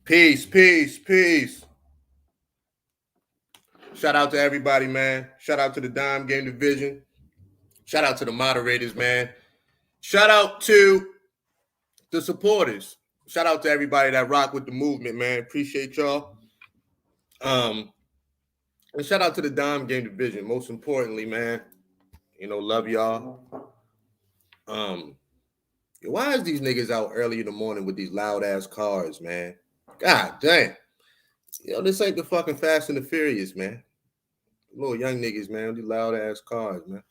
Peace, peace, peace. Shout out to everybody, man. Shout out to the Dime Game Division. Shout out to the moderators, man. Shout out to the supporters. Shout out to everybody that rock with the movement, man. Appreciate y'all. And shout out to the Dime Game Division. Most importantly, man, love y'all. Why is these niggas out early in the morning with these loud ass cars, man? God damn. This ain't the fucking Fast and the Furious, man. Little young niggas, man, these loud ass cars, man.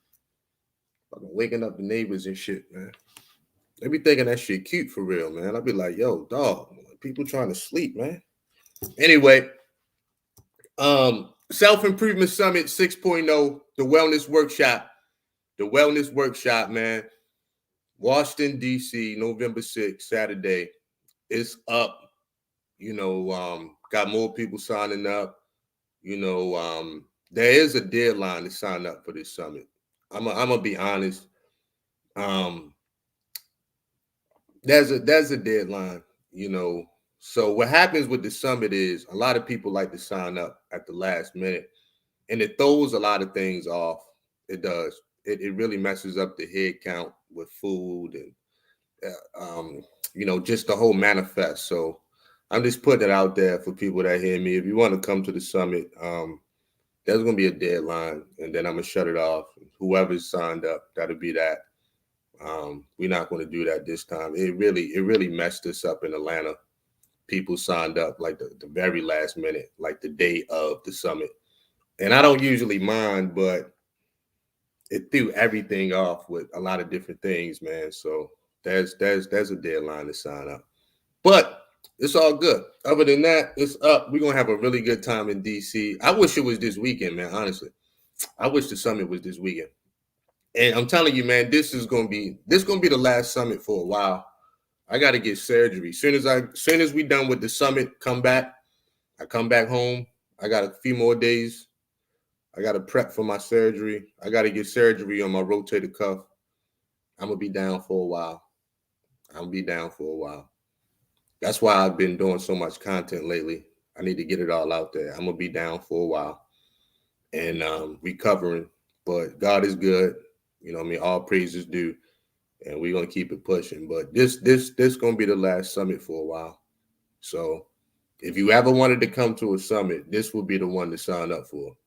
Fucking waking up the neighbors and shit, man. They be thinking that shit cute for real, man. I be like, yo, dog, people trying to sleep, man. Anyway, Self-Improvement Summit 6.0, the Wellness Workshop, man. Washington, D.C., November 6th, Saturday. It's up. Got more people signing up. There is a deadline to sign up for this summit. I'm gonna be honest. There's a deadline, So what happens with the summit is a lot of people like to sign up at the last minute, and it throws a lot of things off. It does. It really messes up the head count with food and just the whole manifest. So I'm just putting it out there for people that hear me. If you want to come to the summit, there's gonna be a deadline, and then I'm gonna shut it off. Whoever's signed up, that'll be that. We're not going to do that this time. It really messed us up in Atlanta. People signed up like the very last minute, like the day of the summit. And I don't usually mind, but it threw everything off with a lot of different things, man. So there's a deadline to sign up. But it's all good. Other than that, it's up. We're gonna have a really good time in DC. I wish it was this weekend, man. Honestly, I wish the summit was this weekend. And I'm telling you, man, this is gonna be the last summit for a while. I gotta get surgery. Soon as we done with the summit, I come back home. I got a few more days. I gotta prep for my surgery. I gotta get surgery on my rotator cuff. I'm gonna be down for a while. That's why I've been doing so much content lately. I need to get it all out there. I'm gonna be down for a while and recovering. But God is good. All praises due, and we're gonna keep it pushing. But this gonna be the last summit for a while. So if you ever wanted to come to a summit, this will be the one to sign up for.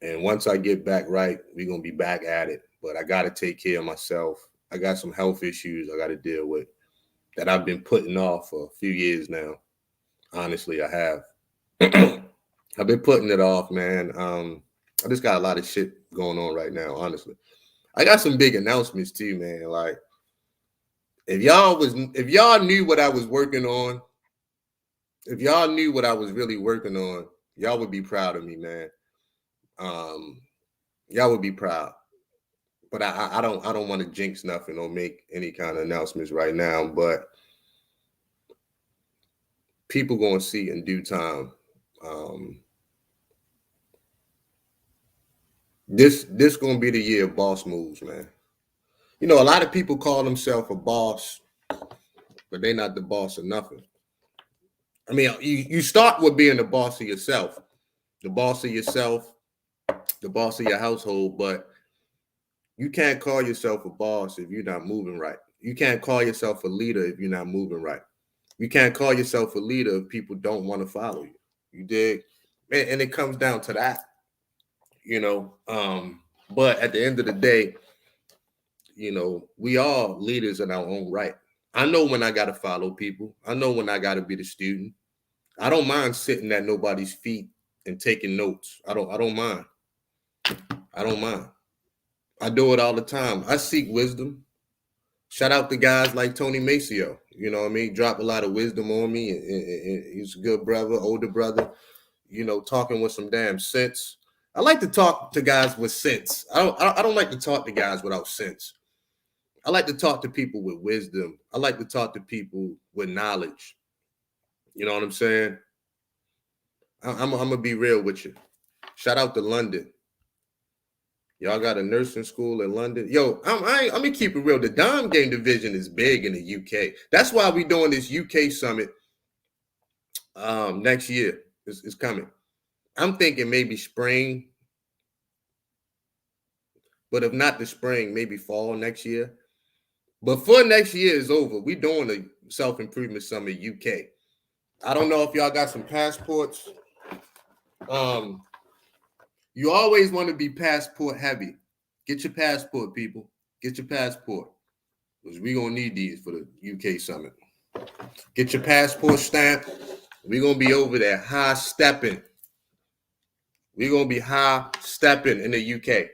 And once I get back right, we're gonna be back at it. But I gotta take care of myself. I got some health issues I gotta deal with that I've been putting off for a few years now. Honestly, I have. I've been putting it off, man. I just got a lot of shit going on right now, honestly. I got some big announcements too, man. Like, if y'all knew what I was working on, if y'all knew what I was really working on, y'all would be proud of me, man. Y'all would be proud. But I don't want to jinx nothing or make any kind of announcements right now. But people gonna see in due time. This gonna be the year of boss moves, man. A lot of people call themselves a boss, but they're not the boss of nothing. I mean, you start with being the boss of yourself, the boss of your household, but you can't call yourself a boss if you're not moving right. You can't call yourself a leader if you're not moving right. You can't call yourself a leader if people don't want to follow you. You dig? And it comes down to that, But at the end of the day, we are leaders in our own right. I know when I got to follow people. I know when I got to be the student. I don't mind sitting at nobody's feet and taking notes. I don't mind. I do it all the time. I seek wisdom. Shout out to guys like Tony Maceo. You know what I mean? Drop a lot of wisdom on me. And he's a good brother, older brother, talking with some damn sense. I like to talk to guys with sense. I don't like to talk to guys without sense. I like to talk to people with wisdom. I like to talk to people with knowledge. You know what I'm saying? I'm going to be real with you. Shout out to London. Y'all got a nursing school in London. Yo, I'm going to keep it real. The Dime Game Division is big in the UK. That's why we doing this UK summit Next year is coming. I'm thinking maybe spring, but if not the spring, maybe fall next year. Before next year is over, we doing a self-improvement summit UK. I don't know if y'all got some passports. You always want to be passport heavy. Get your passport, people. Get your passport. Because we're going to need these for the UK summit. Get your passport stamped. We're going to be over there high stepping. We're going to be high stepping in the UK.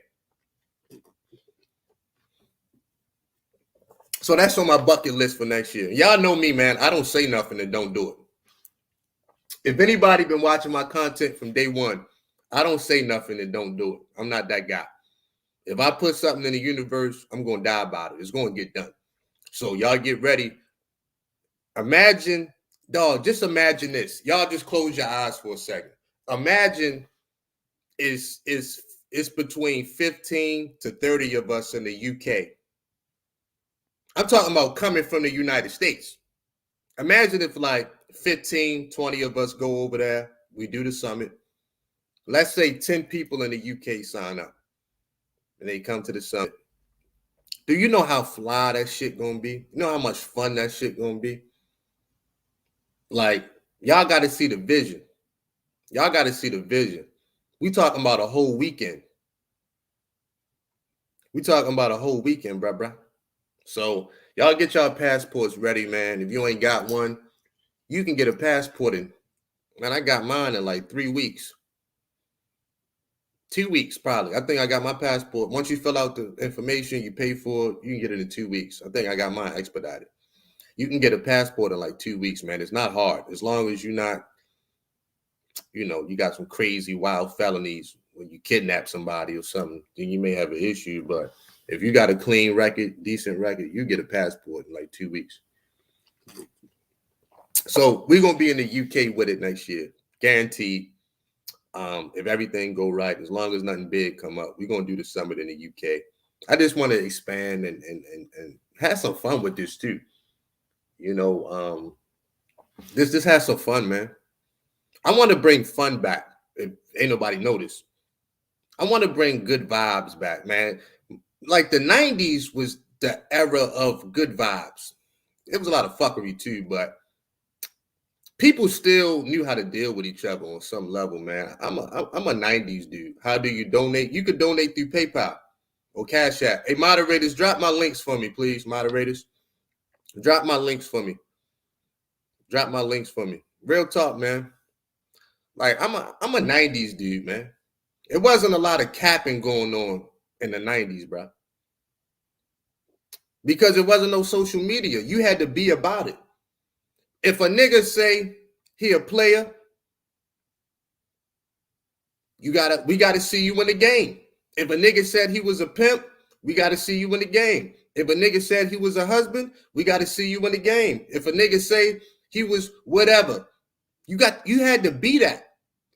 So that's on my bucket list for next year. Y'all know me, man. I don't say nothing and don't do it. If anybody been watching my content from day one, I don't say nothing and don't do it. I'm not that guy. If I put something in the universe, I'm going to die about it. It's going to get done. So y'all get ready. Imagine, dog, just imagine this. Y'all just close your eyes for a second. Imagine it's between 15 to 30 of us in the UK. I'm talking about coming from the United States. Imagine if like 15, 20 of us go over there. We do the summit. Let's say 10 people in the UK sign up and they come to the summit. Do you know how fly that shit gonna be? You know how much fun that shit gonna be? Like, y'all got to see the vision. Y'all got to see the vision. We talking about a whole weekend. We talking about a whole weekend, bruh. So y'all get y'all passports ready, man. If you ain't got one, you can get a passport in. Man, I got mine in like 3 weeks. 2 weeks, probably. I think I got my passport. Once you fill out the information, you pay for it, you can get it in 2 weeks. I think I got mine expedited. You can get a passport in like 2 weeks, man. It's not hard. As long as you're not, you got some crazy wild felonies when you kidnap somebody or something, then you may have an issue. But if you got a clean record, decent record, you get a passport in like 2 weeks. So we're going to be in the UK with it next year. Guaranteed. If everything go right, as long as nothing big come up, we're going to do the summit in the UK. I just want to expand and have some fun with this too. This has some fun, man. I want to bring fun back. If ain't nobody noticed, I want to bring good vibes back, man. Like the 90s was the era of good vibes. It was a lot of fuckery too, but people still knew how to deal with each other on some level, man. I'm a 90s dude. How do you donate? You could donate through PayPal or Cash App. Hey, moderators, drop my links for me, please. Moderators, drop my links for me. Drop my links for me. Real talk, man. Like I'm a 90s dude, man. It wasn't a lot of capping going on in the 90s, bro. Because it wasn't no social media. You had to be about it. If a nigga say he a player, we gotta see you in the game. If a nigga said he was a pimp, we gotta see you in the game. If a nigga said he was a husband, we gotta see you in the game. If a nigga say he was whatever, you had to be that.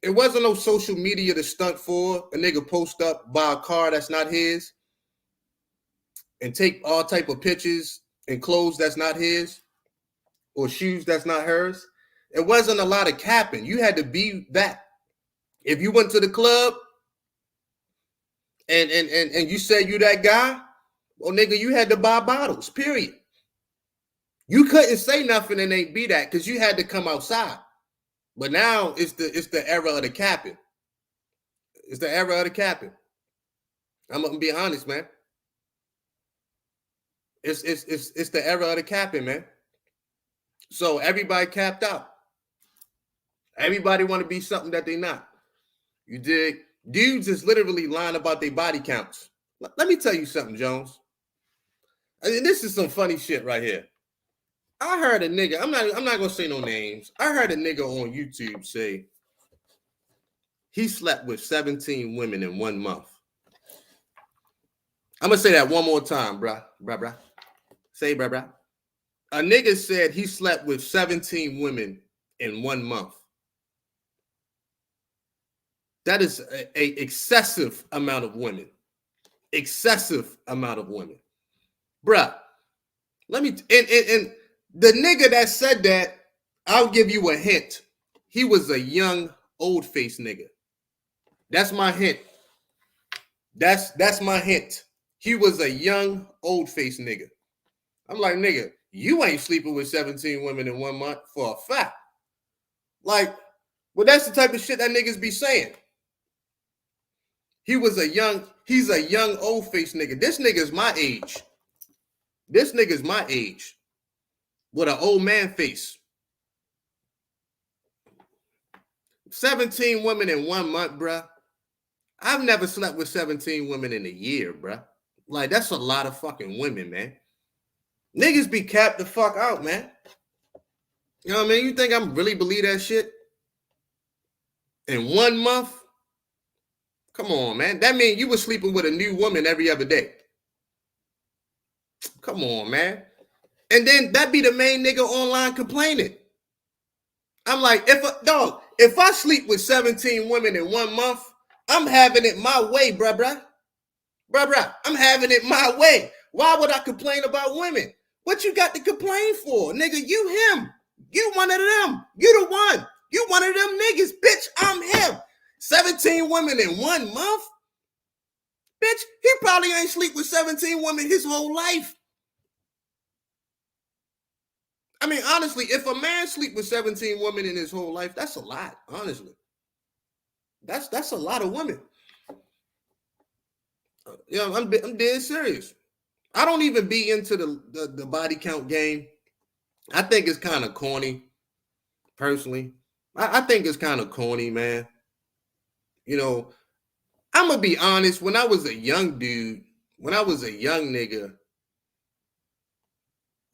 It wasn't no social media to stunt for. A nigga post up, buy a car that's not his, and take all type of pictures and clothes that's not his, or shoes that's not hers. It wasn't a lot of capping. You had to be that. If you went to the club and you said you that guy, well, nigga, you had to buy bottles, period. You couldn't say nothing and ain't be that because you had to come outside. But now it's the era of the capping. It's the era of the capping. I'm gonna be honest, man. It's the era of the capping, man. So everybody capped out. Everybody want to be something that they not. You dig? Dudes is literally lying about their body counts. Let me tell you something, Jones. I mean, this is some funny shit right here. I heard a nigga, I'm not gonna say no names. I heard a nigga on YouTube say he slept with 17 women in 1 month. I'm gonna say that one more time, bruh. Say bruh. A nigga said he slept with 17 women in 1 month. That is a excessive amount of women. Excessive amount of women. Bruh, let me, and the nigga that said that, I'll give you a hint. he was a young, old-faced nigga. That's my hint. That's my hint. He was a young, old-faced nigga. I'm like, nigga, you ain't sleeping with 17 women in 1 month for a fact. Like, well, that's the type of shit that niggas be saying. He's a young, old-faced nigga. This nigga's my age. This nigga's my age. With an old man face. 17 women in 1 month, bruh. I've never slept with 17 women in a year, bruh. Like, that's a lot of fucking women, man. Niggas be capped the fuck out, man. You know what I mean? You think I'm really believe that shit? In 1 month? Come on, man. That means you were sleeping with a new woman every other day. Come on, man. And then that be the main nigga online complaining. I'm like, if I sleep with 17 women in 1 month, I'm having it my way, bruh. I'm having it my way. Why would I complain about women? What you got to complain for? Nigga, you him. You one of them. You the one. You one of them niggas. Bitch, I'm him. 17 women in 1 month? Bitch, he probably ain't sleep with 17 women his whole life. I mean, honestly, if a man sleep with 17 women in his whole life, that's a lot, honestly. That's a lot of women. You know, I'm dead serious. I don't even be into the body count game. I think it's kind of corny, personally. I think it's kind of corny, man. You know, I'm going to be honest. When I was a young dude, when I was a young nigga,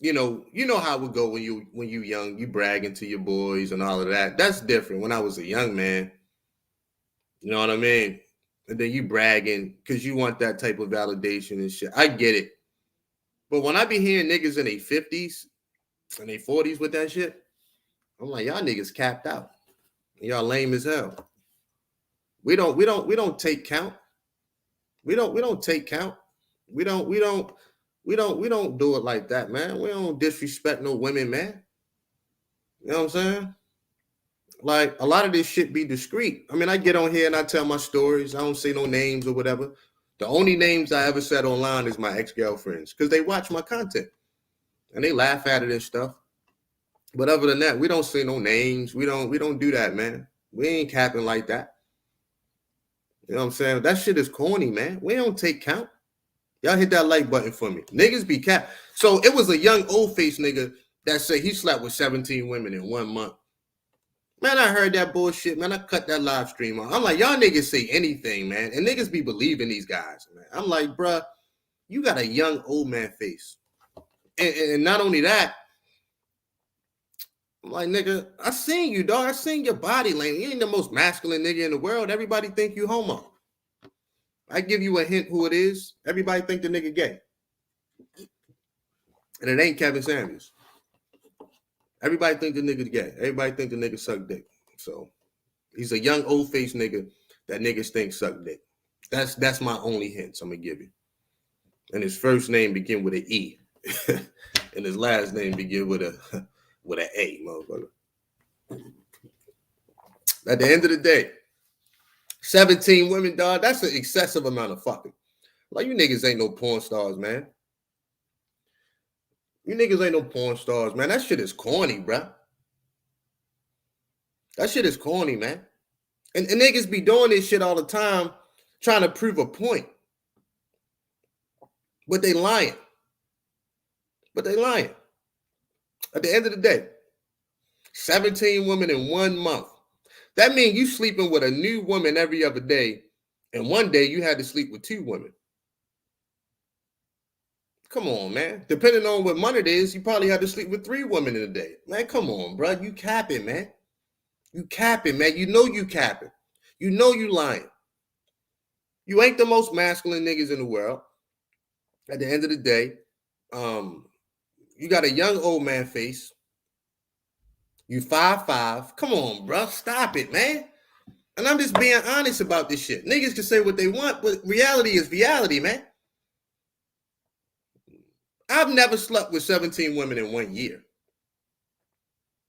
you know how it would go when you young, you bragging to your boys and all of that. That's different. When I was a young man, you know what I mean? And then you bragging because you want that type of validation and shit. I get it. But when I be hearing niggas in their 50s and their 40s with that shit, I'm like, y'all niggas capped out. Y'all lame as hell. We don't take count. We don't take count. We don't do it like that, man. We don't disrespect no women, man. You know what I'm saying? Like, a lot of this shit be discreet. I mean, I get on here and I tell my stories. I don't say no names or whatever. The only names I ever said online is my ex-girlfriends because they watch my content and they laugh at it and stuff. But other than that, we don't say no names. We don't do that, man. We ain't capping like that. You know what I'm saying? That shit is corny, man. We don't take count. Y'all hit that like button for me. Niggas be capped. So it was a young old face nigga that said he slept with 17 women in 1 month. Man, I heard that bullshit, man. I cut that live stream off. I'm like, y'all niggas say anything, man. And niggas be believing these guys, man. I'm like, bruh, you got a young old man face. And not only that, I'm like, nigga, I seen you, dog. I seen your body language. You ain't the most masculine nigga in the world. Everybody think you homo. I give you a hint who it is. Everybody think the nigga gay. And it ain't Kevin Samuels. Everybody think the nigga's gay. Everybody think the nigga suck dick. So he's a young old face nigga that niggas think suck dick. That's my only hints I'm gonna give you. And his first name begin with an E. And his last name begin with an A, motherfucker. At the end of the day, 17 women, dog, that's an excessive amount of fucking. Like, you niggas ain't no porn stars, man. You niggas ain't no porn stars, man. That shit is corny, bruh. That shit is corny, man. And niggas be doing this shit all the time, trying to prove a point. But they lying. At the end of the day, 17 women in 1 month. That means you sleeping with a new woman every other day, and one day you had to sleep with 2 women. Come on, man. Depending on what month it is, you probably had to sleep with 3 women in a day. Man, come on, bro. You capping, man. You capping, man. You know you capping. You know you lying. You ain't the most masculine niggas in the world. At the end of the day, you got a young old man face. You 5'5". Come on, bro. Stop it, man. And I'm just being honest about this shit. Niggas can say what they want, but reality is reality, man. I've never slept with 17 women in 1 year.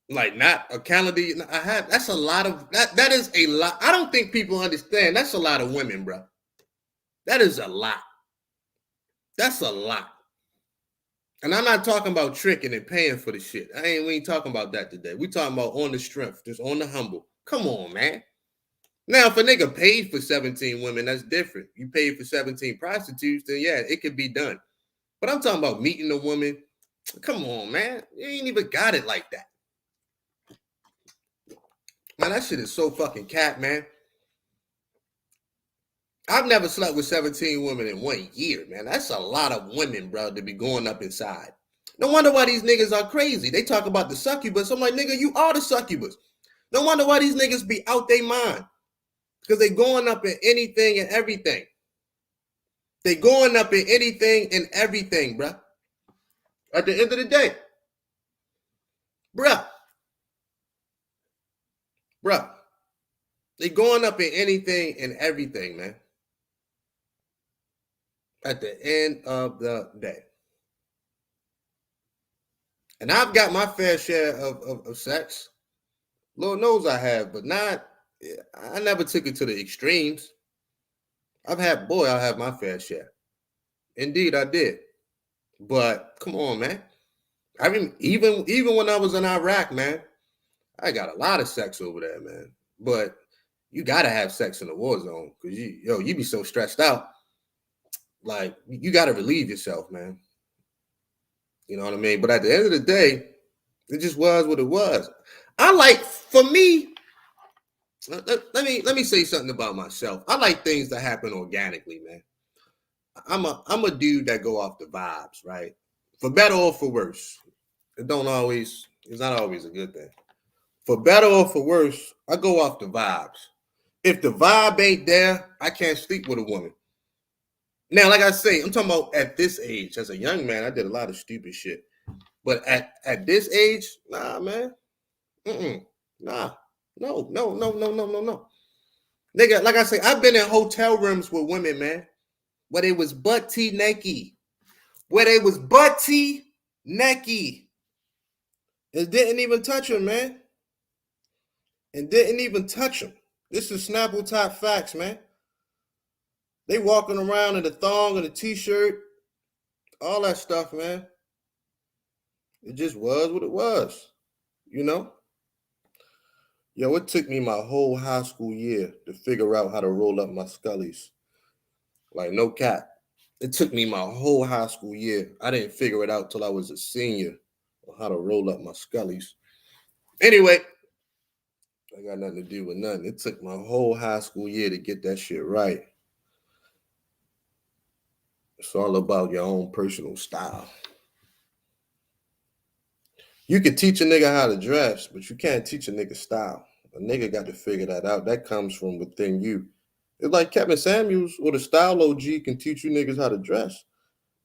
Like not a calendar. I have. That's a lot of that. That is a lot. I don't think people understand. That's a lot of women, bro. That is a lot. That's a lot. And I'm not talking about tricking and paying for the shit. We ain't talking about that today. We talking about on the strength, just on the humble. Come on, man. Now, if a nigga paid for 17 women, that's different. You paid for 17 prostitutes, then yeah, it could be done. But I'm talking about meeting a woman. Come on, man. You ain't even got it like that. Man, that shit is so fucking cat, man. I've never slept with 17 women in 1 year, man. That's a lot of women, bro, to be going up inside. No wonder why these niggas are crazy. They talk about the succubus. I'm like, nigga, you are the succubus. No wonder why these niggas be out their mind. Because they going up in anything and everything. They going up in anything and everything, bro. At the end of the day, bruh, they going up in anything and everything, man. At the end of the day. And I've got my fair share of sex. Lord knows I have, but I never took it to the extremes. I have my fair share. Indeed, I did. But come on, man. I mean, even when I was in Iraq, man, I got a lot of sex over there, man. But you gotta have sex in the war zone because you be so stressed out. Like you gotta relieve yourself, man. You know what I mean? But at the end of the day, it just was what it was. For me, let me say something about myself. I like things that happen organically, man. I'm a dude that go off the vibes, right? For better or for worse. It's not always a good thing. For better or for worse, I go off the vibes. If the vibe ain't there, I can't sleep with a woman. Now, like I say, I'm talking about at this age. As a young man, I did a lot of stupid shit. But at this age, nah, man. Nah. No. Nigga, like I say, I've been in hotel rooms with women, man, where they was butt-tea naked. It didn't even touch them, man. And didn't even touch them. This is Snapple top facts, man. They walking around in a thong and a t-shirt, all that stuff, man. It just was what it was, you know? Yo, it took me my whole high school year to figure out how to roll up my scullies. Like, no cap. It took me my whole high school year. I didn't figure it out till I was a senior on how to roll up my scullies. Anyway, I got nothing to do with nothing. It took my whole high school year to get that shit right. It's all about your own personal style. You can teach a nigga how to dress, but you can't teach a nigga style. A nigga got to figure that out. That comes from within you. It's like Kevin Samuels or the Style OG can teach you niggas how to dress,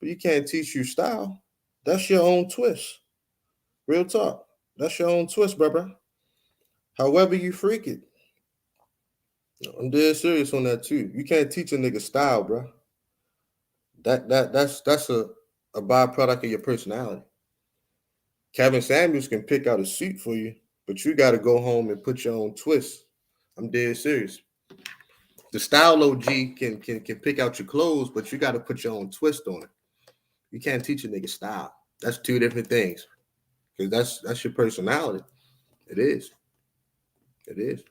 but you can't teach you style. That's your own twist. Real talk. That's your own twist, brother. However you freak it. I'm dead serious on that too. You can't teach a nigga style, bro. That's a byproduct of your personality. Kevin Samuels can pick out a suit for you, but you got to go home and put your own twist. I'm dead serious. The style OG can pick out your clothes, but you got to put your own twist on it. You can't teach a nigga style. That's two different things. Because that's your personality. It is. It is.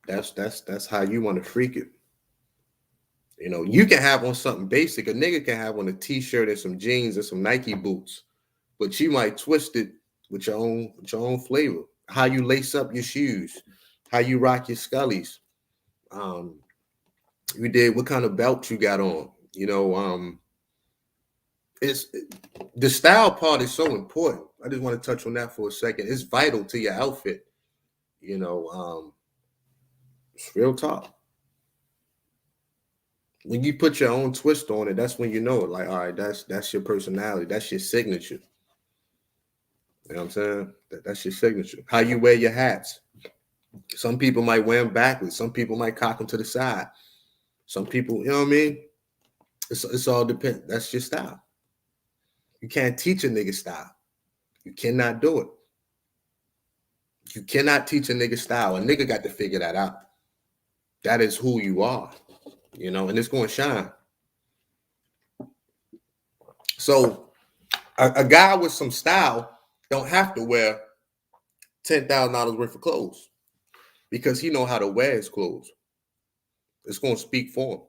That's how you want to freak it. You know, you can have on something basic. A nigga can have on a t-shirt and some jeans and some Nike boots, but you might twist it with your own flavor. How you lace up your shoes, how you rock your scullies. You did what kind of belt you got on. You know, the style part is so important. I just want to touch on that for a second. It's vital to your outfit. You know, it's real talk. When you put your own twist on it, that's when you know it. Like, all right, that's your personality. That's your signature. You know what I'm saying? That's your signature. How you wear your hats. Some people might wear them backwards. Some people might cock them to the side. Some people, you know what I mean? It's all depends. That's your style. You can't teach a nigga style. You cannot do it. You cannot teach a nigga style. A nigga got to figure that out. That is who you are, you know, and it's going to shine. So a guy with some style don't have to wear $10,000 worth of clothes because he know how to wear his clothes. It's going to speak for him.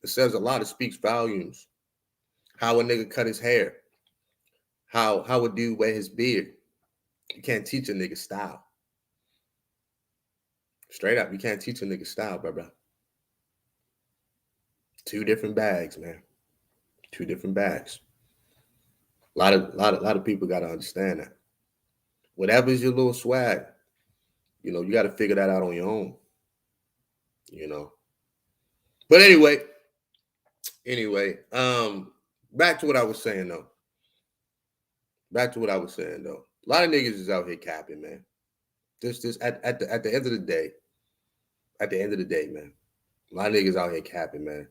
It says a lot. It speaks volumes. How a nigga cut his hair. How a dude wear his beard. You can't teach a nigga style. Straight up, you can't teach a nigga style, bro. Two different bags, man. Two different bags. A lot of people got to understand that. Whatever's your little swag, you know, you got to figure that out on your own. You know. But anyway, back to what I was saying though. A lot of niggas is out here capping, man. Just at the end of the day. At the end of the day, man. A lot of niggas out here capping, man.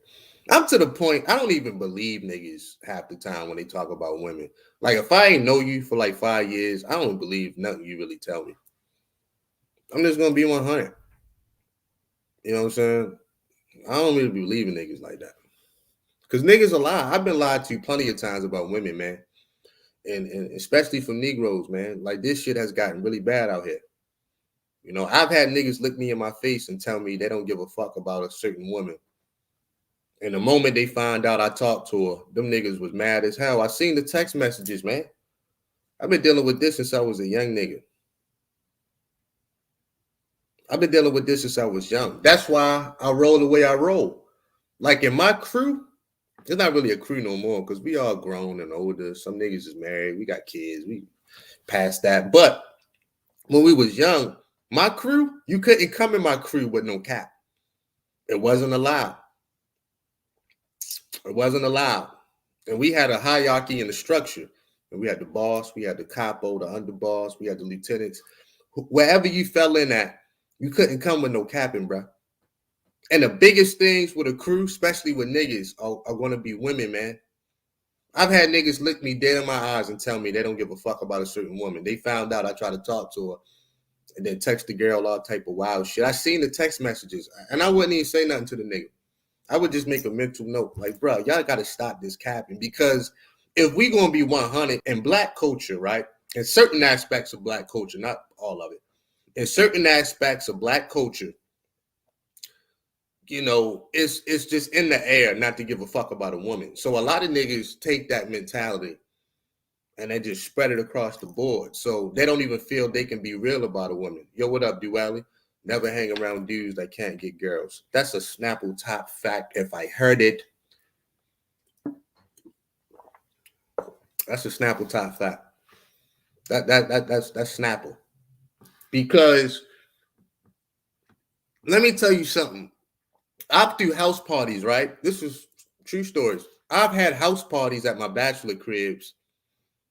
I'm to the point, I don't even believe niggas half the time when they talk about women. Like, if I ain't know you for like 5 years, I don't believe nothing you really tell me. I'm just going to be 100. You know what I'm saying? I don't really believe in niggas like that. Because niggas are lying. I've been lied to plenty of times about women, man. And especially from Negroes, man. Like, this shit has gotten really bad out here. You know, I've had niggas look me in my face and tell me they don't give a fuck about a certain woman. And the moment they find out I talked to her, them niggas was mad as hell. I seen the text messages, man. I've been dealing with this since I was a young nigga. I've been dealing with this since I was young. That's why I roll the way I roll. Like in my crew, it's not really a crew no more because we all grown and older. Some niggas is married. We got kids. We past that. But when we was young, my crew, you couldn't come in my crew with no cap. It wasn't allowed. It wasn't allowed. And we had a hierarchy in the structure. And we had the boss, we had the capo, the underboss, we had the lieutenants. Wherever you fell in at, you couldn't come with no capping, bro. And the biggest things with a crew, especially with niggas, are going to be women, man. I've had niggas look me dead in my eyes and tell me they don't give a fuck about a certain woman. They found out I tried to talk to her and then text the girl all type of wild shit. I seen the text messages, and I wouldn't even say nothing to the nigga. I would just make a mental note, like, bro, y'all got to stop this capping, because if we going to be 100 in black culture, right, in certain aspects of black culture, not all of it, in certain aspects of black culture, you know, it's just in the air not to give a fuck about a woman. So a lot of niggas take that mentality and they just spread it across the board. So they don't even feel they can be real about a woman. Yo, what up, Dually? Never hang around dudes that can't get girls. That's a Snapple top fact if I heard it. That's a Snapple top fact. That's Snapple. Because let me tell you something. I've do house parties, right? This is true stories. I've had house parties at my bachelor cribs,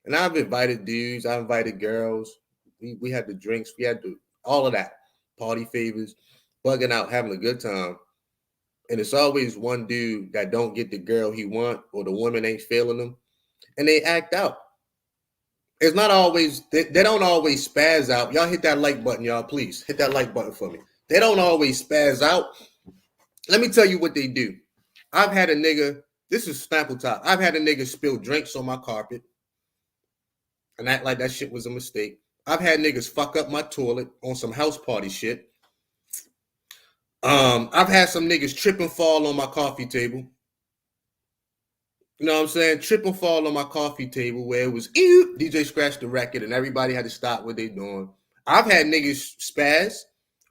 and I've invited dudes, I've invited girls. We had the drinks, we had all of that. Party favors, bugging out, having a good time. And it's always one dude that don't get the girl he want, or the woman ain't feeling them, and they act out. It's not always, they don't always spaz out. Y'all hit that like button, y'all, please. Hit that like button for me. They don't always spaz out. Let me tell you what they do. I've had a nigga, this is Snapple Top. I've had a nigga spill drinks on my carpet and act like that shit was a mistake. I've had niggas fuck up my toilet on some house party shit. I've had some niggas trip and fall on my coffee table. You know what I'm saying? Trip and fall on my coffee table where it was DJ scratched the record and everybody had to stop what they doing. I've had niggas spaz,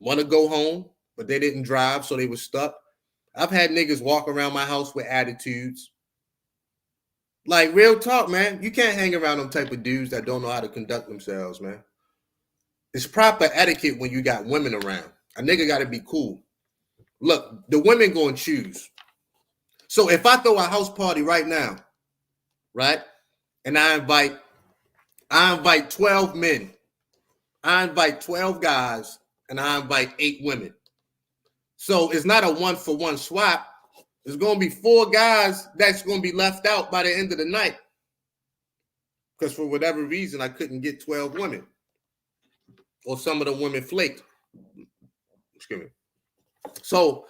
want to go home, but they didn't drive, so they were stuck. I've had niggas walk around my house with attitudes. Like, real talk, man. You can't hang around them type of dudes that don't know how to conduct themselves, man. It's proper etiquette when you got women around. A nigga got to be cool. Look, the women going to choose. So if I throw a house party right now, right, and I invite 12 men, I invite 12 guys, and I invite 8 women. So it's not a 1-for-1 swap. There's going to be 4 guys that's going to be left out by the end of the night. Because for whatever reason, I couldn't get 12 women. or some of the women flaked. Excuse me. So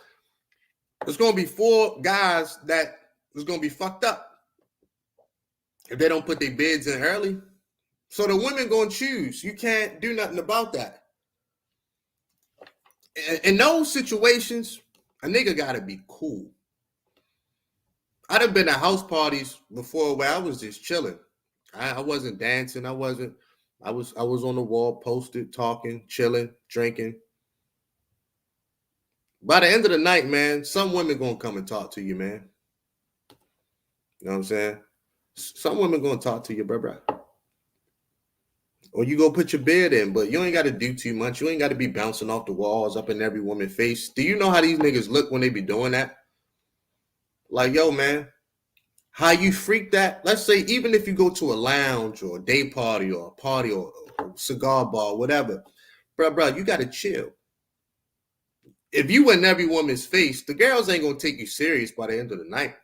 there's gonna be 4 guys that is gonna be fucked up if they don't put their bids in early. So the women gonna choose. You can't do nothing about that. In those situations, a nigga gotta be cool. I'd have been at house parties before where I was just chilling. I wasn't dancing. I was on the wall, posted, talking, chilling, drinking. By the end of the night, man, some women gonna come and talk to you, man. You know what I'm saying? Some women gonna talk to you, bro. Or you go put your bid in, but you ain't got to do too much. You ain't got to be bouncing off the walls up in every woman's face. Do you know how these niggas look when they be doing that? Like, yo, man, how you freak that? Let's say even if you go to a lounge or a day party or a party or a cigar bar, whatever, bro, you got to chill. If you in every woman's face, the girls ain't going to take you serious by the end of the night.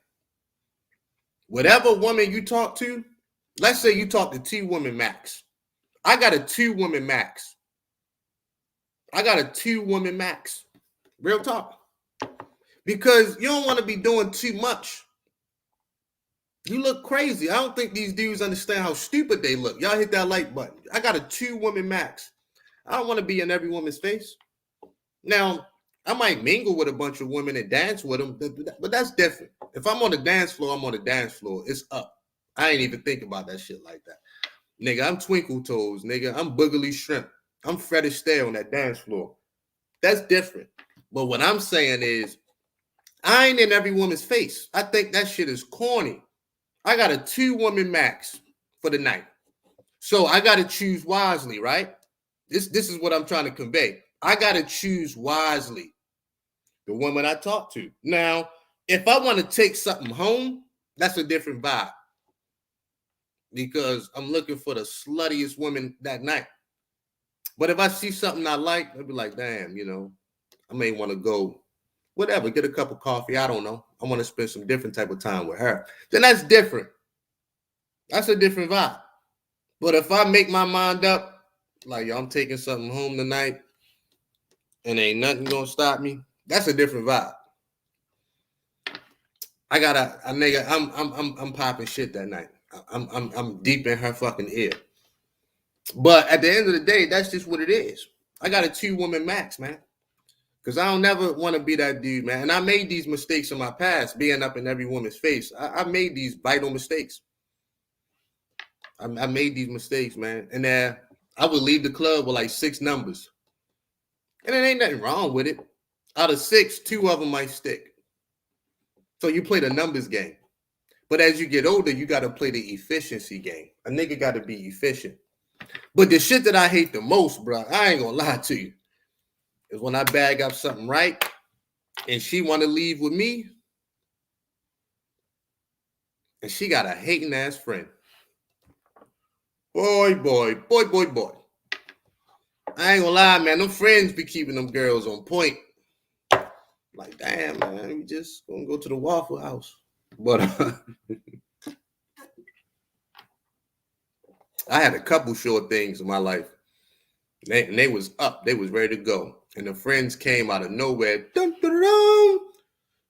Whatever woman you talk to, let's say you talk to 2 women max. I got a 2 woman max. Real talk. Because you don't want to be doing too much. You look crazy. I don't think these dudes understand how stupid they look. Y'all hit that like button. I got a 2 woman max. I don't want to be in every woman's face. Now, I might mingle with a bunch of women and dance with them, but that's different. If I'm on the dance floor, I'm on the dance floor. It's up. I ain't even think about that shit like that. Nigga, I'm Twinkle Toes, nigga. I'm Boogly Shrimp. I'm Fred Astaire on that dance floor. That's different. But what I'm saying is, I ain't in every woman's face. I think that shit is corny. I got a 2 woman max for the night. So I got to choose wisely, right? This is what I'm trying to convey. I got to choose wisely the woman I talk to. Now, if I want to take something home, that's a different vibe. Because I'm looking for the sluttiest woman that night. But if I see something I like, I'll be like, damn, you know, I may want to go, whatever, get a cup of coffee. I don't know. I want to spend some different type of time with her. Then that's different. That's a different vibe. But if I make my mind up, like, yo, I'm taking something home tonight and ain't nothing going to stop me, that's a different vibe. I got a nigga, I'm popping shit that night. I'm deep in her fucking ear. But at the end of the day, that's just what it is. I got a 2 woman max, man. Because I don't never want to be that dude, man. And I made these mistakes in my past, being up in every woman's face. I made these vital mistakes. I made these mistakes, man. And then I would leave the club with like 6 numbers. And there ain't nothing wrong with it. Out of 6, 2 of them might stick. So you play the numbers game. But as you get older, you got to play the efficiency game. A nigga got to be efficient. But the shit that I hate the most, bro, I ain't gonna lie to you, is when I bag up something right and she want to leave with me and she got a hating ass friend. Boy. I ain't gonna lie, man. Them friends be keeping them girls on point. Like, damn, man, we just gonna go to the Waffle House. But I had a couple short things in my life. And they was up. They was ready to go. And the friends came out of nowhere. Dun, dun, dun.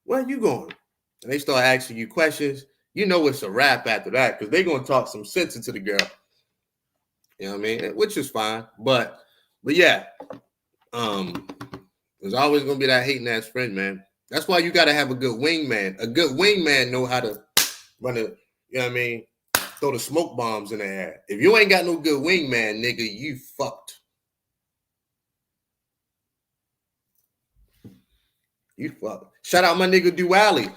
Where you going? And they start asking you questions. You know it's a wrap after that because they're going to talk some sense into the girl. You know what I mean? Which is fine. But yeah. There's always going to be that hating ass friend, man. That's why you got to have a good wingman. A good wingman know how to run it. You know what I mean? Throw the smoke bombs in the air. If you ain't got no good wingman, nigga, you fucked. You fucked. Shout out my nigga Dually.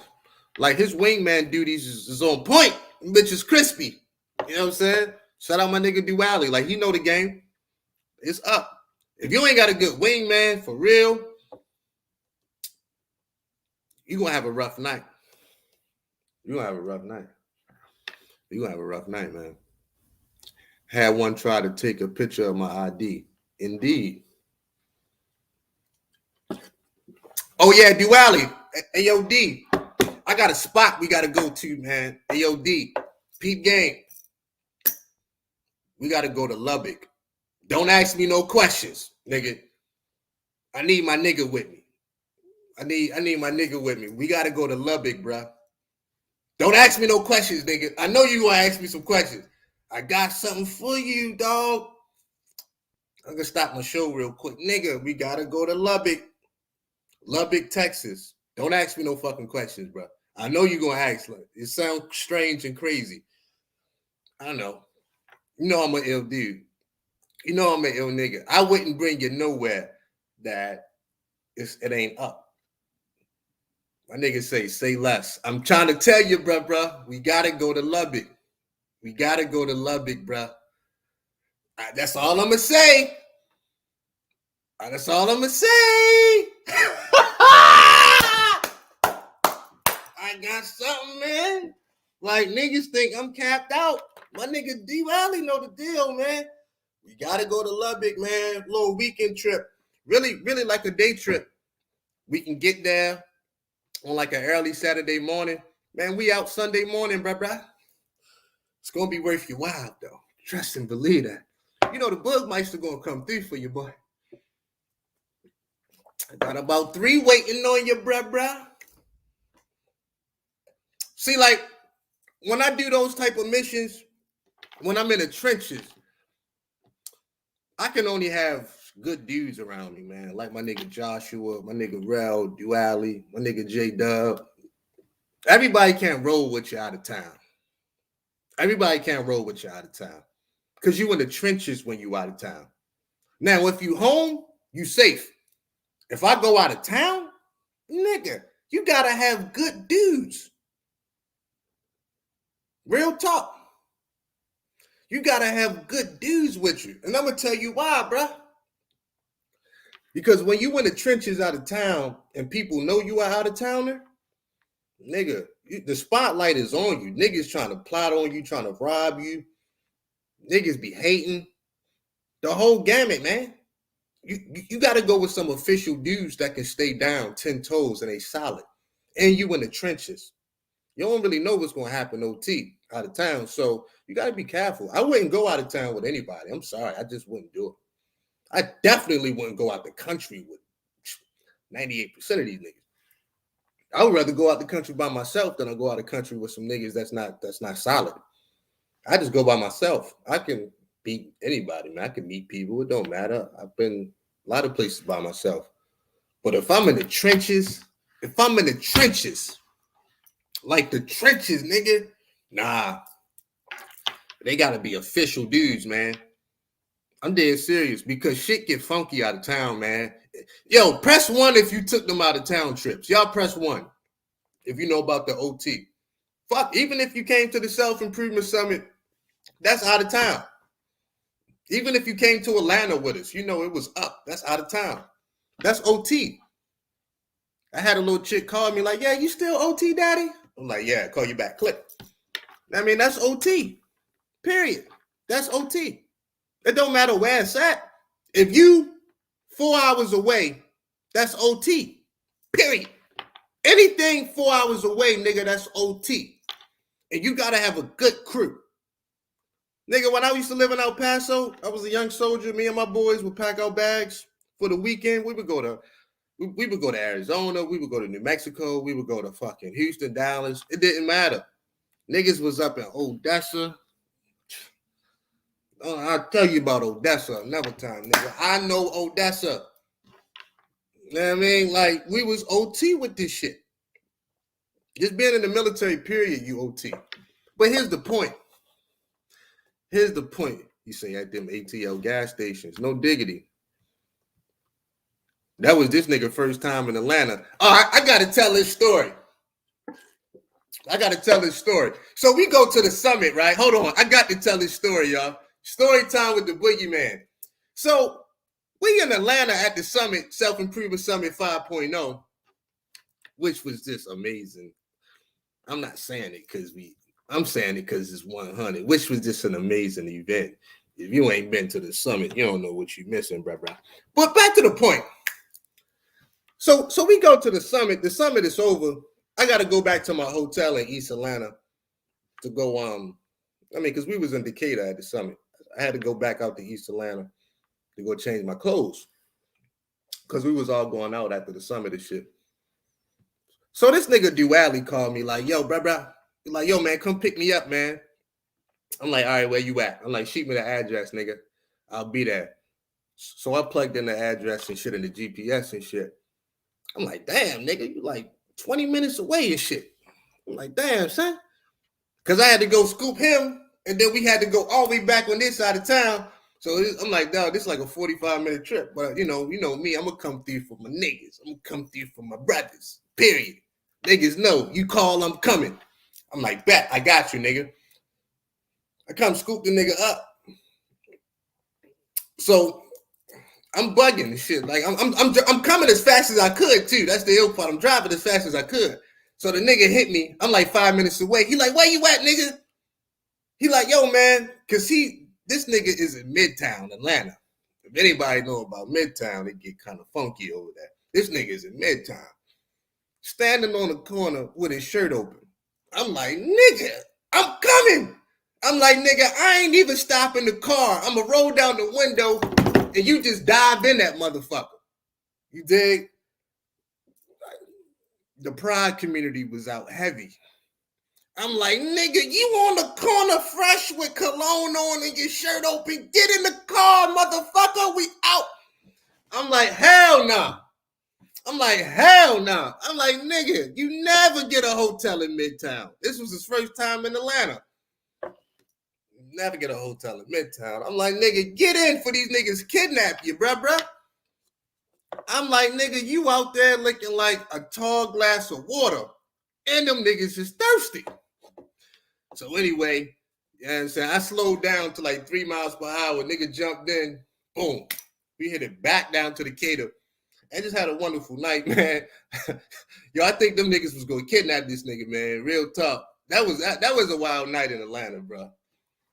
Like his wingman duties is on point. Bitch is crispy. You know what I'm saying? Shout out my nigga Dually. Like he know the game. It's up. If you ain't got a good wingman for real, you gonna have a rough night. You gonna have a rough night. You gonna have a rough night, man. Had one try to take a picture of my ID. Indeed. Oh yeah, Dually. Hey yo, D. I got a spot we gotta go to, man. Hey yo, D. Peep game. We gotta go to Lubbock. Don't ask me no questions, nigga. I need my nigga with me. I need my nigga with me. We gotta go to Lubbock, bro. Don't ask me no questions, nigga. I know you gonna ask me some questions. I got something for you, dog. I'm gonna stop my show real quick. Nigga, we gotta go to Lubbock, Texas. Don't ask me no fucking questions, bro. I know you're gonna ask. It sounds strange and crazy. I know. You know I'm an ill dude. You know I'm an ill nigga. I wouldn't bring you nowhere that it ain't up. My nigga say less. I'm trying to tell you, bro. We gotta go to Lubbock. We gotta go to Lubbock, bro. That's all I'm gonna say. That's all I'm gonna say. I got something, man. Like, niggas think I'm capped out. My nigga D Riley know the deal, man. We gotta go to Lubbock, man. Little weekend trip. Really like a day trip. We can get there on like an early Saturday morning. Man, we out Sunday morning, bruh. It's gonna be worth your while, though. Trust and believe that. You know the Bugmeister gonna come through for you, boy. I got about 3 waiting on you, bruh. See, like, when I do those type of missions, when I'm in the trenches, I can only have good dudes around me, man. Like my nigga Joshua, my nigga Rel, Dually, my nigga J-Dub. Everybody can't roll with you out of town. Everybody can't roll with you out of town. Because you in the trenches when you out of town. Now, if you home, you safe. If I go out of town, nigga, you gotta have good dudes. Real talk. You gotta have good dudes with you. And I'm gonna tell you why, bro. Because when you in the trenches out of town and people know you are out of towner, nigga, the spotlight is on you. Niggas trying to plot on you, trying to rob you. Niggas be hating. The whole gamut, man. You got to go with some official dudes that can stay down 10 toes and they solid. And you in the trenches. You don't really know what's going to happen OT out of town. So you got to be careful. I wouldn't go out of town with anybody. I'm sorry. I just wouldn't do it. I definitely wouldn't go out the country with 98% of these niggas. I would rather go out the country by myself than I go out the country with some niggas that's not solid. I just go by myself. I can beat anybody, man. I can meet people. It don't matter. I've been a lot of places by myself. But if I'm in the trenches, like the trenches, nigga, nah. They gotta be official dudes, man. I'm dead serious because shit get funky out of town, man. Yo, press 1 if you took them out of town trips. Y'all press 1 if you know about the OT. Fuck, even if you came to the Self-Improvement Summit, that's out of town. Even if you came to Atlanta with us, you know it was up. That's out of town. That's OT. I had a little chick call me like, yeah, you still OT, daddy? I'm like, yeah, call you back. Click. I mean, that's OT. Period. That's OT. It don't matter where it's at. If you 4 hours away, that's OT. Period. Anything 4 hours away, nigga, that's OT. And you got to have a good crew. Nigga, when I used to live in El Paso, I was a young soldier. Me and my boys would pack our bags for the weekend. We would go to Arizona. We would go to New Mexico. We would go to fucking Houston, Dallas. It didn't matter. Niggas was up in Odessa. I'll tell you about Odessa another time, nigga. I know Odessa. You know what I mean? Like, we was OT with this shit. Just being in the military, period, you OT. But here's the point. You say at them ATL gas stations. No diggity. That was this nigga first time in Atlanta. Oh, I got to tell this story. So we go to the summit, right? Hold on. I got to tell this story, y'all. Story time with the Boogeyman. So we in Atlanta at the summit, Self-Improvement Summit 5.0, which was just amazing. I'm not saying it because I'm saying it because it's 100, which was just an amazing event. If you ain't been to the summit, you don't know what you're missing, bro. But back to the point. So we go to the summit. The summit is over. I got to go back to my hotel in East Atlanta to go, because we was in Decatur at the summit. I had to go back out to East Atlanta to go change my clothes. Because we was all going out after the summit and shit. So this nigga Dually called me like, yo, bruh. Like, yo, man, come pick me up, man. I'm like, all right, where you at? I'm like, shoot me the address, nigga. I'll be there. So I plugged in the address and shit in the GPS and shit. I'm like, damn, nigga, you like 20 minutes away and shit. I'm like, damn, son. Because I had to go scoop him, and then we had to go all the way back on this side of town. So I'm like, dog, this is like a 45-minute trip. But you know me, I'm gonna come through for my niggas. I'm gonna come through for my brothers. Period. Niggas know. You call, I'm coming. I'm like, bet, I got you, nigga. I come scoop the nigga up. So I'm bugging and shit. Like I'm coming as fast as I could too. That's the ill part. I'm driving as fast as I could. So the nigga hit me. I'm like 5 minutes away. He like, where you at, nigga? He like, yo, man, cause this nigga is in Midtown, Atlanta. If anybody know about Midtown, it get kind of funky over there. This nigga is in Midtown, standing on the corner with his shirt open. I'm like, nigga, I'm coming. I'm like, nigga, I ain't even stopping the car. I'm gonna roll down the window and you just dive in that motherfucker. You dig? The pride community was out heavy. I'm like, nigga, you on the corner fresh with cologne on and your shirt open. Get in the car, motherfucker. We out. I'm like, hell no. I'm like, hell no. I'm like, nigga, you never get a hotel in Midtown. This was his first time in Atlanta. Never get a hotel in Midtown. I'm like, nigga, get in for these niggas kidnap you, bruh. I'm like, nigga, you out there looking like a tall glass of water. And them niggas is thirsty. So anyway, you know what I'm saying? I slowed down to like 3 miles per hour. Nigga jumped in. Boom. We hit it back down to the cater. And just had a wonderful night, man. Yo, I think them niggas was going to kidnap this nigga, man. Real talk. That was a wild night in Atlanta, bro.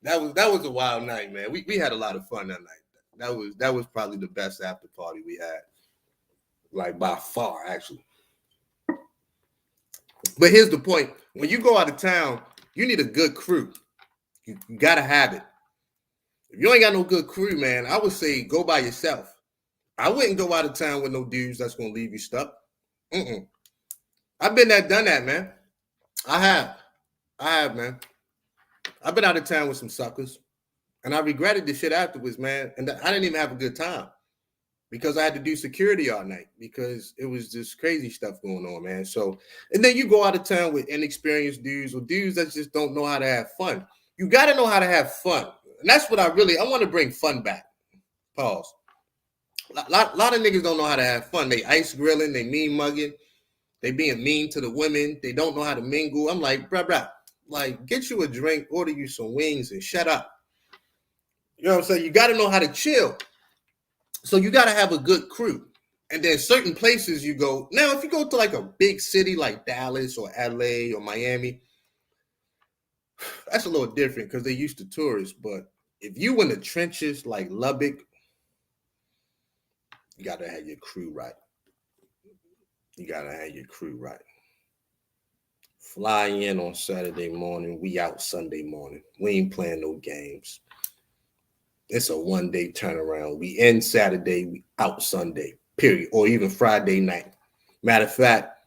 That was a wild night, man. We had a lot of fun that night. That was probably the best after party we had. Like by far, actually. But here's the point. When you go out of town, you need a good crew. You gotta have it. If you ain't got no good crew, man, I would say go by yourself. I wouldn't go out of town with no dudes that's gonna leave you stuck. I've been there, done that, man. I have, man. I've been out of town with some suckers, and I regretted the shit afterwards, man. And I didn't even have a good time because I had to do security all night because it was just crazy stuff going on, man. So, and then you go out of town with inexperienced dudes or dudes that just don't know how to have fun. You got to know how to have fun. And that's what I want to bring fun back. Pause. A lot of niggas don't know how to have fun. They ice grilling, they mean mugging, they being mean to the women. They don't know how to mingle. I'm like, bruh, like, get you a drink, order you some wings, and shut up. You know what I'm saying? You got to know how to chill. So you got to have a good crew. And then certain places you go. Now, if you go to like a big city like Dallas or LA or Miami, that's a little different because they're used to tourists. But if you in the trenches like Lubbock, you got to have your crew right. You got to have your crew right. Fly in on Saturday morning. We out Sunday morning. We ain't playing no games. It's a one-day turnaround. We in Saturday, we out Sunday, period. Or even Friday night. Matter of fact,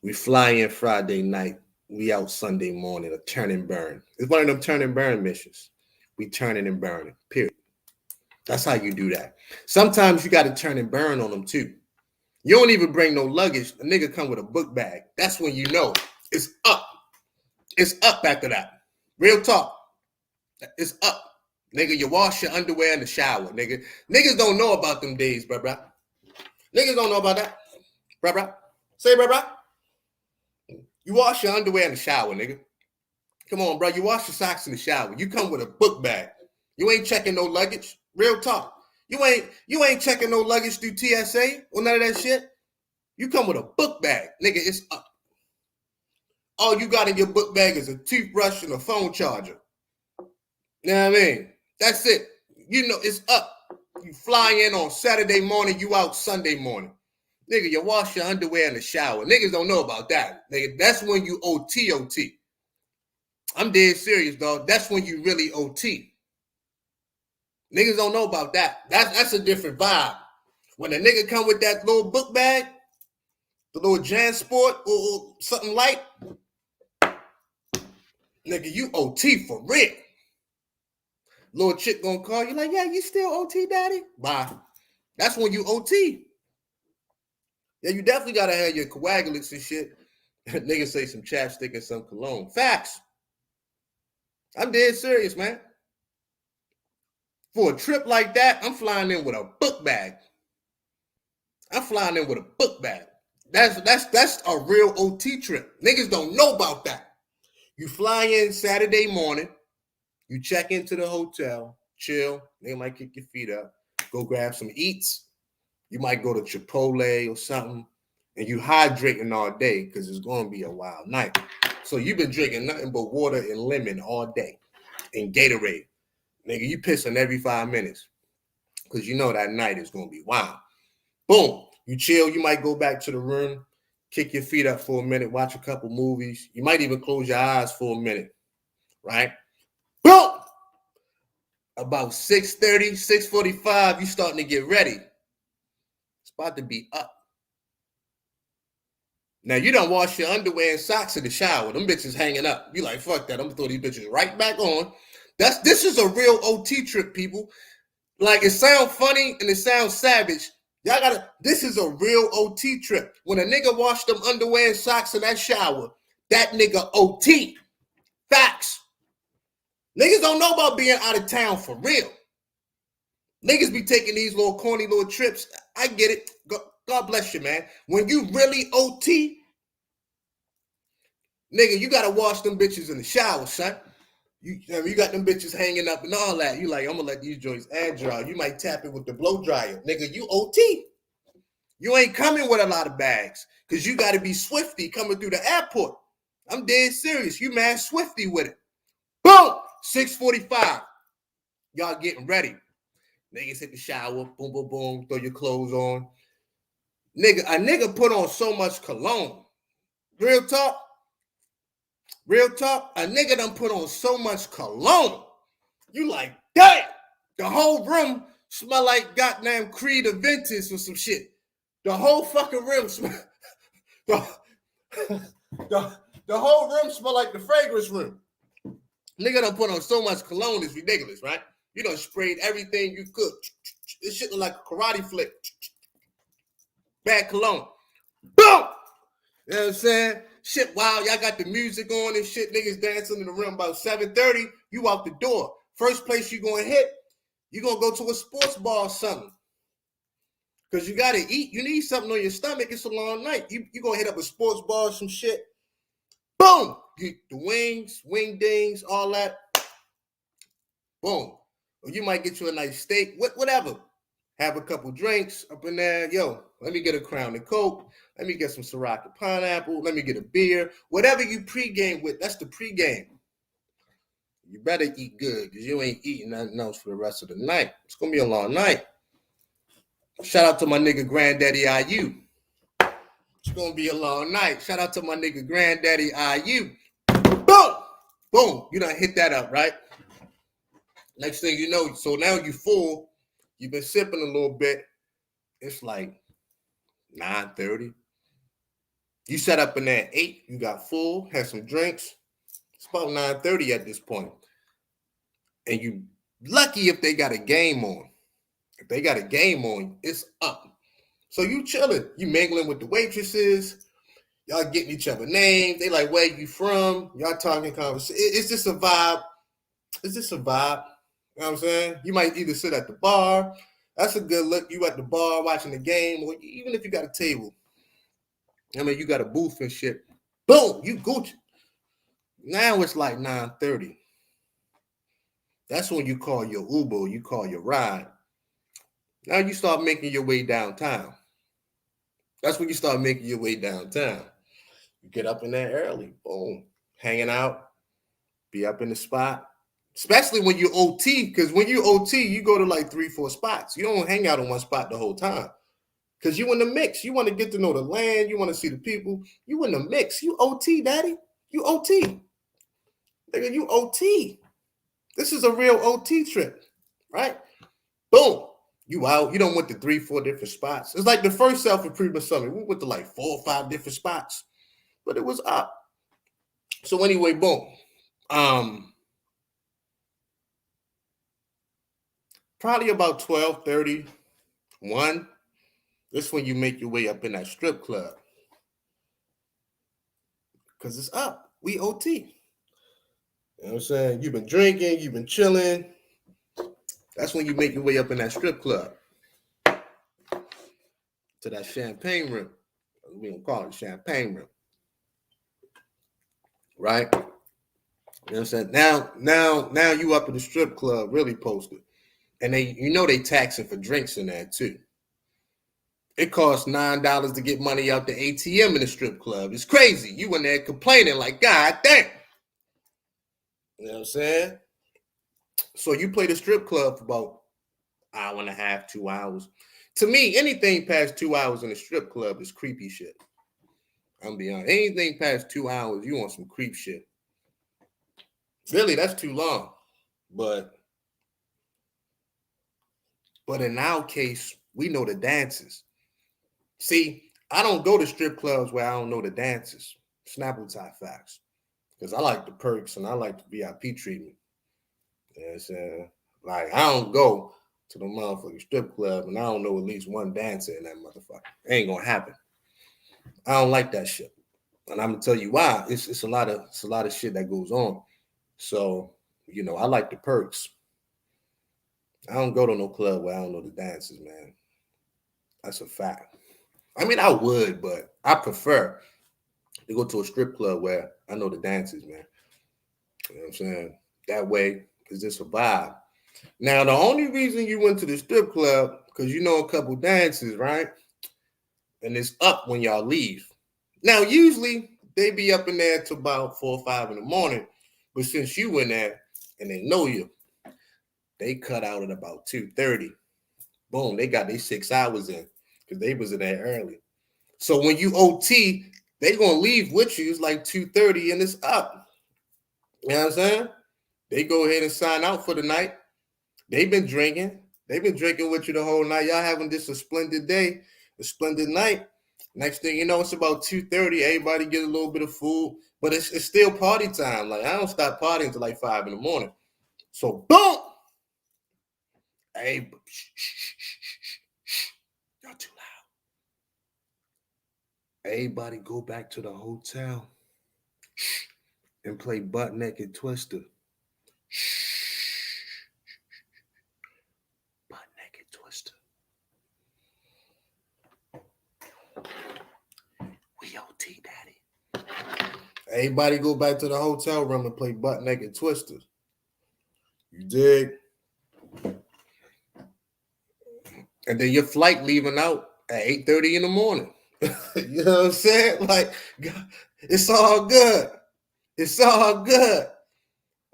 we fly in Friday night, we out Sunday morning, a turn and burn. It's one of them turn and burn missions. We turning and burning, period. That's how you do that. Sometimes you got to turn and burn on them too. You don't even bring no luggage. A nigga come with a book bag. That's when you know it's up. It's up after that. Real talk. It's up. Nigga, you wash your underwear in the shower, nigga. Niggas don't know about them days, bruh. Niggas don't know about that. Bruh. Say, bruh. You wash your underwear in the shower, nigga. Come on, bro. You wash your socks in the shower. You come with a book bag. You ain't checking no luggage. Real talk. You ain't checking no luggage through TSA or none of that shit. You come with a book bag. Nigga, it's up. All you got in your book bag is a toothbrush and a phone charger. You know what I mean? That's it. You know, it's up. You fly in on Saturday morning, you out Sunday morning. Nigga, you wash your underwear in the shower. Niggas don't know about that. Nigga, that's when you OT. I'm dead serious, dog. That's when you really OT. Niggas don't know about that. That's a different vibe. When a nigga come with that little book bag, the little JanSport or something light, nigga, you OT for real. Little chick gonna call you like, yeah, you still OT, daddy? Bye. That's when you OT. Yeah, you definitely gotta have your coagulants and shit. Niggas say some chapstick and some cologne. Facts. I'm dead serious, man. For a trip like that, I'm flying in with a book bag. I'm flying in with a book bag. That's a real OT trip. Niggas don't know about that. You fly in Saturday morning, you check into the hotel, chill. They might kick your feet up, go grab some eats. You might go to Chipotle or something, and you hydrating all day because it's going to be a wild night. So you've been drinking nothing but water and lemon all day and Gatorade. Nigga, you pissing every 5 minutes because you know that night is going to be wild. Boom. You chill. You might go back to the room, kick your feet up for a minute, watch a couple movies. You might even close your eyes for a minute, right? Boom. About 6:30, 6:45, you starting to get ready. It's about to be up. Now, you don't wash your underwear and socks in the shower. Them bitches hanging up. You like, fuck that. I'm going to throw these bitches right back on. This is a real OT trip, people. Like, it sounds funny and it sounds savage. Y'all gotta, this is a real OT trip. When a nigga wash them underwear and socks in that shower, that nigga OT. Facts. Niggas don't know about being out of town for real. Niggas be taking these little corny little trips. I get it. God bless you, man. When you really OT, nigga, you gotta wash them bitches in the shower, son. You got them bitches hanging up and all that. You like, I'm gonna let these joints air dry. You might tap it with the blow dryer. Nigga, you OT. You ain't coming with a lot of bags because you gotta be swifty coming through the airport. I'm dead serious. You mad swifty with it. Boom! 6:45. Y'all getting ready. Niggas hit the shower. Boom, boom, boom. Throw your clothes on. Nigga, a nigga put on so much cologne. Real talk. Real talk. A nigga done put on so much cologne. You like, damn. The whole room smell like goddamn Creed Aventus or some shit. The whole fucking room smell. The whole room smell like the fragrance room. Nigga done put on so much cologne, it's ridiculous, right? You done sprayed everything you could. This shit look like a karate flick. Bad cologne. Boom! You know what I'm saying? Shit, wow, y'all got the music on and shit. Niggas dancing in the room about 7:30. You out the door. First place you gonna hit, you gonna go to a sports bar or something. Because you gotta eat. You need something on your stomach. It's a long night. You gonna hit up a sports bar or some shit. Boom! Get the wings, wing dings, all that. Boom. Or you might get you a nice steak, whatever. Have a couple drinks up in there. Yo, let me get a Crown and Coke. Let me get some Ciroc and pineapple. Let me get a beer. Whatever you pregame with, that's the pregame. You better eat good because you ain't eating nothing else for the rest of the night. It's going to be a long night. Shout out to my nigga Granddaddy IU. It's going to be a long night. Shout out to my nigga Granddaddy IU. Boom! Boom. You done hit that up, right? Next thing you know, so now you full. You've been sipping a little bit. It's like 9:30. You set up in there at 8. You got full, had some drinks. It's about 9:30 at this point. And you lucky if they got a game on. If they got a game on, it's up. So you chilling. You mingling with the waitresses. Y'all getting each other names. They like, where you from? Y'all talking conversation. It's just a vibe. It's just a vibe. You know what I'm saying? You might either sit at the bar. That's a good look. You at the bar watching the game, or even if you got a table. I mean, you got a booth and shit. Boom, you Gucci. Now it's like 9:30. That's when you call your Uber, you call your ride. Now you start making your way downtown. That's when you start making your way downtown. You get up in there early. Boom. Hanging out. Be up in the spot. Especially when you OT, because when you OT, you go to like 3-4 spots. You don't hang out in one spot the whole time. Because you in the mix. You want to get to know the land. You want to see the people. You in the mix. You OT, daddy. You OT. Nigga, you OT. This is a real OT trip, right? Boom. You out. You don't went to 3-4 different spots. It's like the first self-improvement summit. We went to like 4 or 5 different spots, but it was up. So anyway, boom. Probably about 12:30, 1. This when you make your way up in that strip club. Because it's up. We OT. You know what I'm saying? You've been drinking, you've been chilling. That's when you make your way up in that strip club. To that champagne room. We don't call it champagne room. Right? You know what I'm saying? Now you up in the strip club, really posted. And they taxing for drinks in there too. It costs $9 to get money out the ATM in the strip club. It's crazy. You in there complaining like, God damn. You know what I'm saying? So you play the strip club for about an hour and a half, 2 hours. To me, anything past 2 hours in a strip club is creepy shit. I'm be honest. Anything past 2 hours, you want some creep shit. Really, that's too long. But in our case, we know the dances. See, I don't go to strip clubs where I don't know the dances. Snapple tie facts. Because I like the perks and I like the VIP treatment. You know what I'm saying? Like, I don't go to the motherfucking strip club and I don't know at least one dancer in that motherfucker. It ain't gonna happen. I don't like that shit. And I'm gonna tell you why. It's a lot of shit that goes on. So, you know, I like the perks. I don't go to no club where I don't know the dances, man. That's a fact. I mean, I would, but I prefer to go to a strip club where I know the dances, man. You know what I'm saying? That way, it's just a vibe. Now, the only reason you went to the strip club, because you know a couple dances, right? And it's up when y'all leave. Now, usually, they be up in there till about 4 or 5 in the morning. But since you in there and they know you, they cut out at about 2:30. Boom, they got their 6 hours in because they was in there early. So when you OT, they gonna leave with you. It's like 2:30 and it's up. You know what I'm saying? They go ahead and sign out for the night. They've been drinking. They've been drinking with you the whole night. Y'all having just a splendid day, a splendid night. Next thing you know, it's about 2:30. Everybody get a little bit of food, but it's still party time. Like, I don't stop partying until like 5 in the morning. So boom. Hey, y'all too loud. Everybody go back to the hotel and play butt naked Twister. Butt naked Twister. We OT, daddy. Everybody go back to the hotel room and play butt naked Twister. You dig? And then your flight leaving out at 8:30 in the morning. You know what I'm saying? Like, it's all good. It's all good.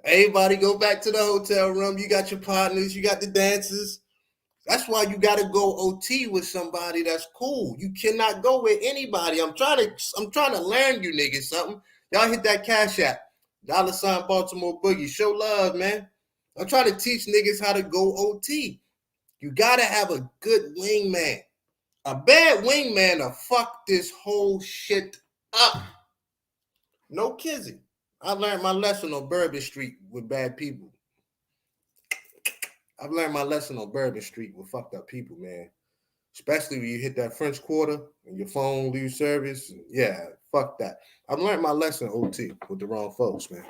Everybody go back to the hotel room. You got your partners. You got the dancers. That's why you got to go OT with somebody that's cool. You cannot go with anybody. I'm trying to learn you niggas something. Y'all hit that Cash App. $ BaltimoreBoogie. Show love, man. I'm trying to teach niggas how to go OT. You got to have a good wingman. A bad wingman to fuck this whole shit up. No kidding. I learned my lesson on Bourbon Street with bad people. I've learned my lesson on Bourbon Street with fucked up people, man. Especially when you hit that French Quarter and your phone lose service. Yeah, fuck that. I've learned my lesson OT with the wrong folks, man.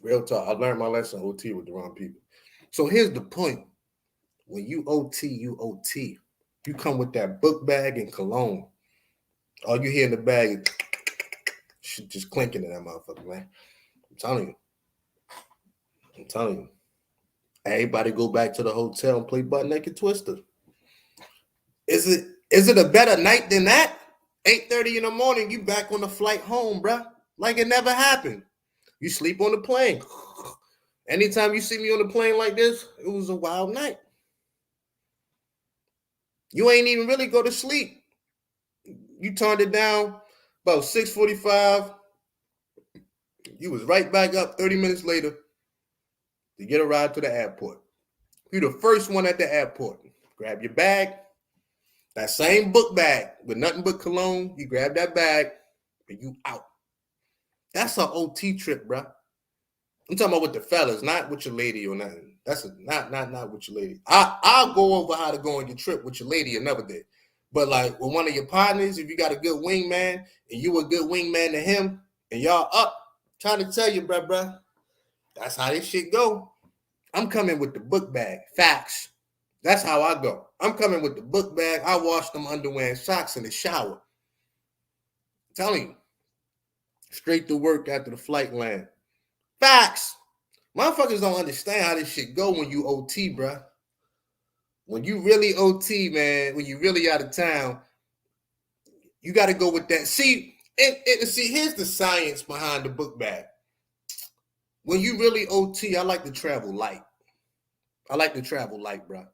Real talk. I've learned my lesson OT with the wrong people. So here's the point. When you OT, you OT. You come with that book bag and cologne. All you hear in the bag is shit just clinking in that motherfucker, man. I'm telling you. Everybody go back to the hotel and play butt naked Twister. Is it a better night than that? 8:30 in the morning, you back on the flight home, bruh. Like it never happened. You sleep on the plane. Anytime you see me on the plane like this, it was a wild night. You ain't even really go to sleep. You turned it down about 6:45. You was right back up 30 minutes later to get a ride to the airport. You the first one at the airport. Grab your bag, that same book bag with nothing but cologne. You grab that bag and you out. That's an OT trip, bro. I'm talking about with the fellas, not with your lady or nothing. That's not with your lady. I'll go over how to go on your trip with your lady another day. But like with one of your partners, if you got a good wingman and you a good wingman to him and y'all up, trying to tell you, bruh, that's how this shit go. I'm coming with the book bag. Facts. That's how I go. I'm coming with the book bag. I wash them underwear and socks in the shower. I'm telling you. Straight to work after the flight land. Facts. Motherfuckers don't understand how this shit go when you OT, bruh. When you really OT, man, when you really out of town, you got to go with that. See, here's the science behind the book bag. When you really OT, I like to travel light. I like to travel light, bruh.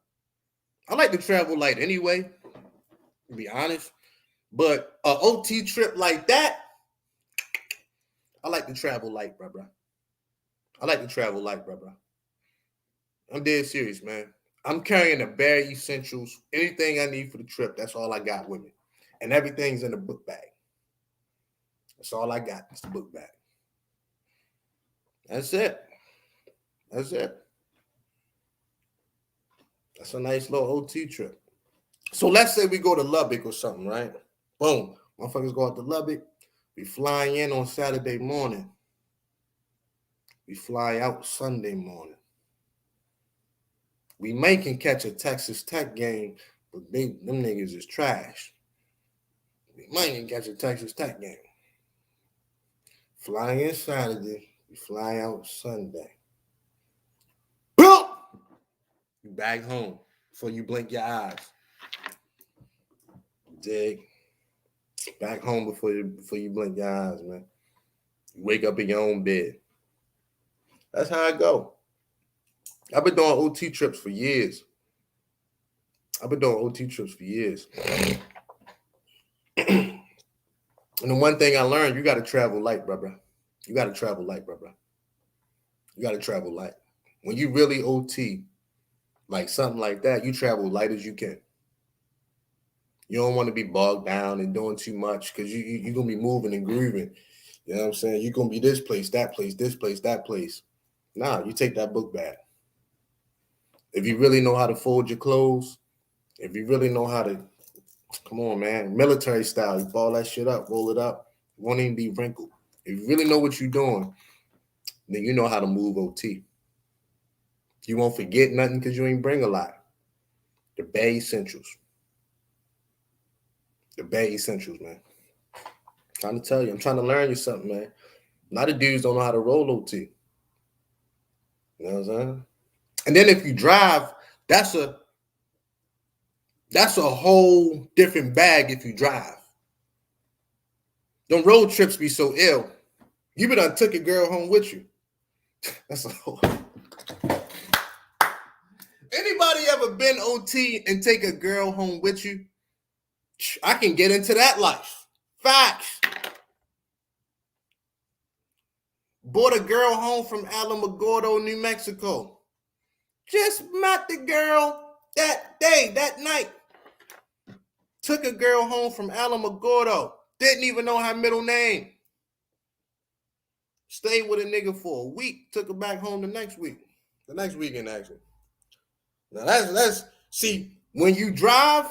I like to travel light anyway, to be honest. But a OT trip like that, I like to travel light, bruh. I like to travel light, bruh. I'm dead serious, man. I'm carrying the bare essentials. Anything I need for the trip, that's all I got with me. And everything's in the book bag. That's all I got. It's the book bag. That's it. That's it. That's a nice little OT trip. So let's say we go to Lubbock or something, right? Boom. Motherfuckers go out to Lubbock. We fly in on Saturday morning. We fly out Sunday morning. We may can catch a Texas Tech game, but them niggas is trash. We might can catch a Texas Tech game. Fly in Saturday. We fly out Sunday. Boom! You back home before you blink your eyes. Dig. Back home before you blink your eyes, man. You wake up in your own bed. That's how I go. I've been doing OT trips for years. And the one thing I learned, you got to travel light, bruh. You got to travel light. When you really OT, like something like that, you travel light as you can. You don't want to be bogged down and doing too much because you're going to be moving and grooving. You know what I'm saying? You're going to be this place, that place, this place, that place. Nah, you take that book back. If you really know how to fold your clothes, if you really know how to, come on, man, military style, you ball that shit up, roll it up, it won't even be wrinkled. If you really know what you're doing, then you know how to move OT. You won't forget nothing because you ain't bring a lot. The bare essentials. Man. I'm trying to tell you, I'm trying to learn you something, man. A lot of dudes don't know how to roll OT. You know what I'm saying? And then if you drive, that's a whole different bag if you drive. Them road trips be so ill. You been done took a girl home with you. That's a whole. Anybody ever been OT and take a girl home with you? I can get into that life. Facts. Brought a girl home from Alamogordo, New Mexico. Just met the girl that day, that night. Took a girl home from Alamogordo. Didn't even know her middle name. Stayed with a nigga for a week. Took her back home the next week. The next weekend, actually. Now that's see, when you drive,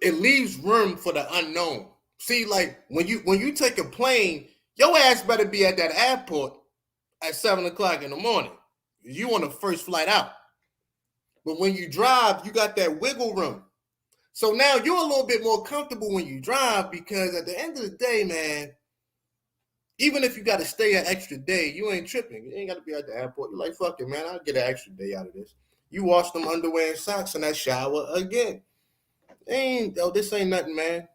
it leaves room for the unknown. See, like when you take a plane, your ass better be at that airport at 7:00 in the morning. You on the first flight out. But when you drive, you got that wiggle room. So now you're a little bit more comfortable when you drive because at the end of the day, man, even if you got to stay an extra day, you ain't tripping. You ain't got to be at the airport. You're like, fuck it, man. I'll get an extra day out of this. You wash them underwear and socks in that shower again. This ain't nothing, man.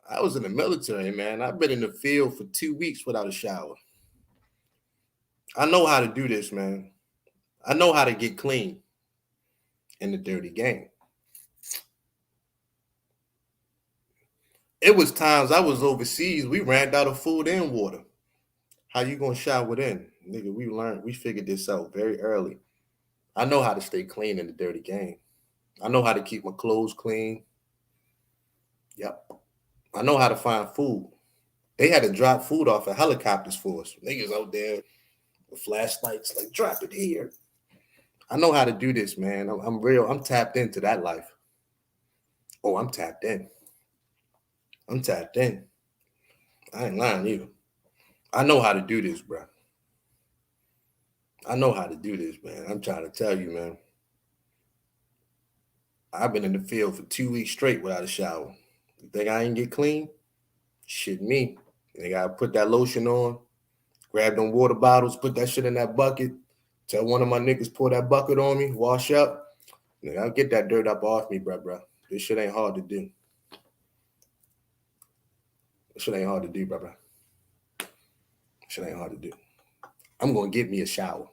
I was in the military, man. I've been in the field for 2 weeks without a shower. I know how to do this, man. I know how to get clean in the dirty game. It was times I was overseas. We ran out of food and water. How you gonna shower then? Nigga, we figured this out very early. I know how to stay clean in the dirty game. I know how to keep my clothes clean. Yep. I know how to find food. They had to drop food off of helicopters for us. Niggas out there with flashlights, like, drop it here. I know how to do this, man. I'm real. I'm tapped into that life. Oh, I'm tapped in. I'm tapped in. I ain't lying either. I know how to do this, bro. I know how to do this, man. I'm trying to tell you, man. I've been in the field for 2 weeks straight without a shower. You think I ain't get clean? Shit me. They gotta put that lotion on, grab them water bottles, put that shit in that bucket. Tell one of my niggas pour that bucket on me, wash up. Nigga, I'll get that dirt up off me, bro. This shit ain't hard to do. This shit ain't hard to do, bro. Shit ain't hard to do. I'm gonna get me a shower.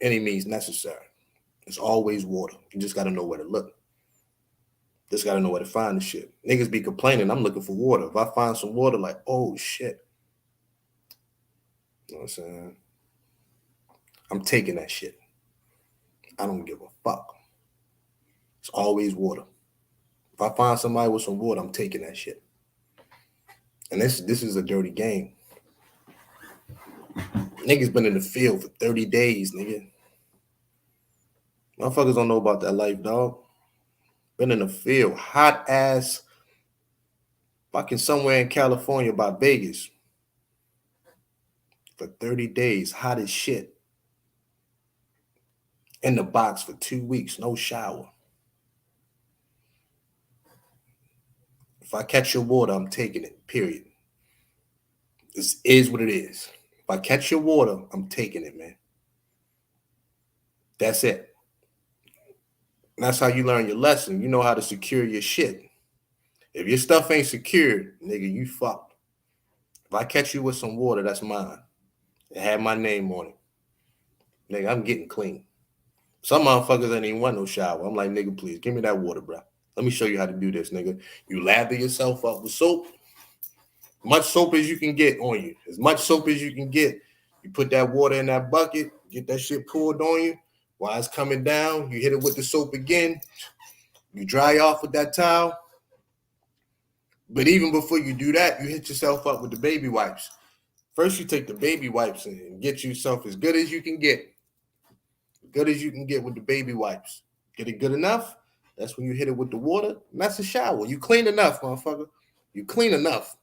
Any means necessary. It's always water. You just gotta know where to look. Just gotta know where to find the shit. Niggas be complaining, I'm looking for water. If I find some water, like, oh shit. You know what I'm saying? I'm taking that shit. I don't give a fuck. It's always water. If I find somebody with some water, I'm taking that shit. And this is a dirty game. Niggas been in the field for 30 days, nigga. Motherfuckers don't know about that life, dog. Been in the field, hot ass, fucking somewhere in California by Vegas for 30 days, hot as shit. In the box for 2 weeks, no shower. If I catch your water, I'm taking it, period. This is what it is. If I catch your water, I'm taking it, man. That's it. And that's how you learn your lesson. You know how to secure your shit. If your stuff ain't secured, nigga, you fucked. If I catch you with some water, that's mine. It had my name on it. Nigga, I'm getting clean. Some motherfuckers ain't even want no shower. I'm like, nigga, please, give me that water, bro. Let me show you how to do this, nigga. You lather yourself up with soap. Much soap as you can get on you. As much soap as you can get. You put that water in that bucket, get that shit poured on you. While it's coming down, you hit it with the soap again. You dry off with that towel. But even before you do that, you hit yourself up with the baby wipes. First, you take the baby wipes and get yourself as good as you can get. Good as you can get with the baby wipes. Get it good enough? That's when you hit it with the water. And that's a shower. You clean enough, motherfucker. You clean enough.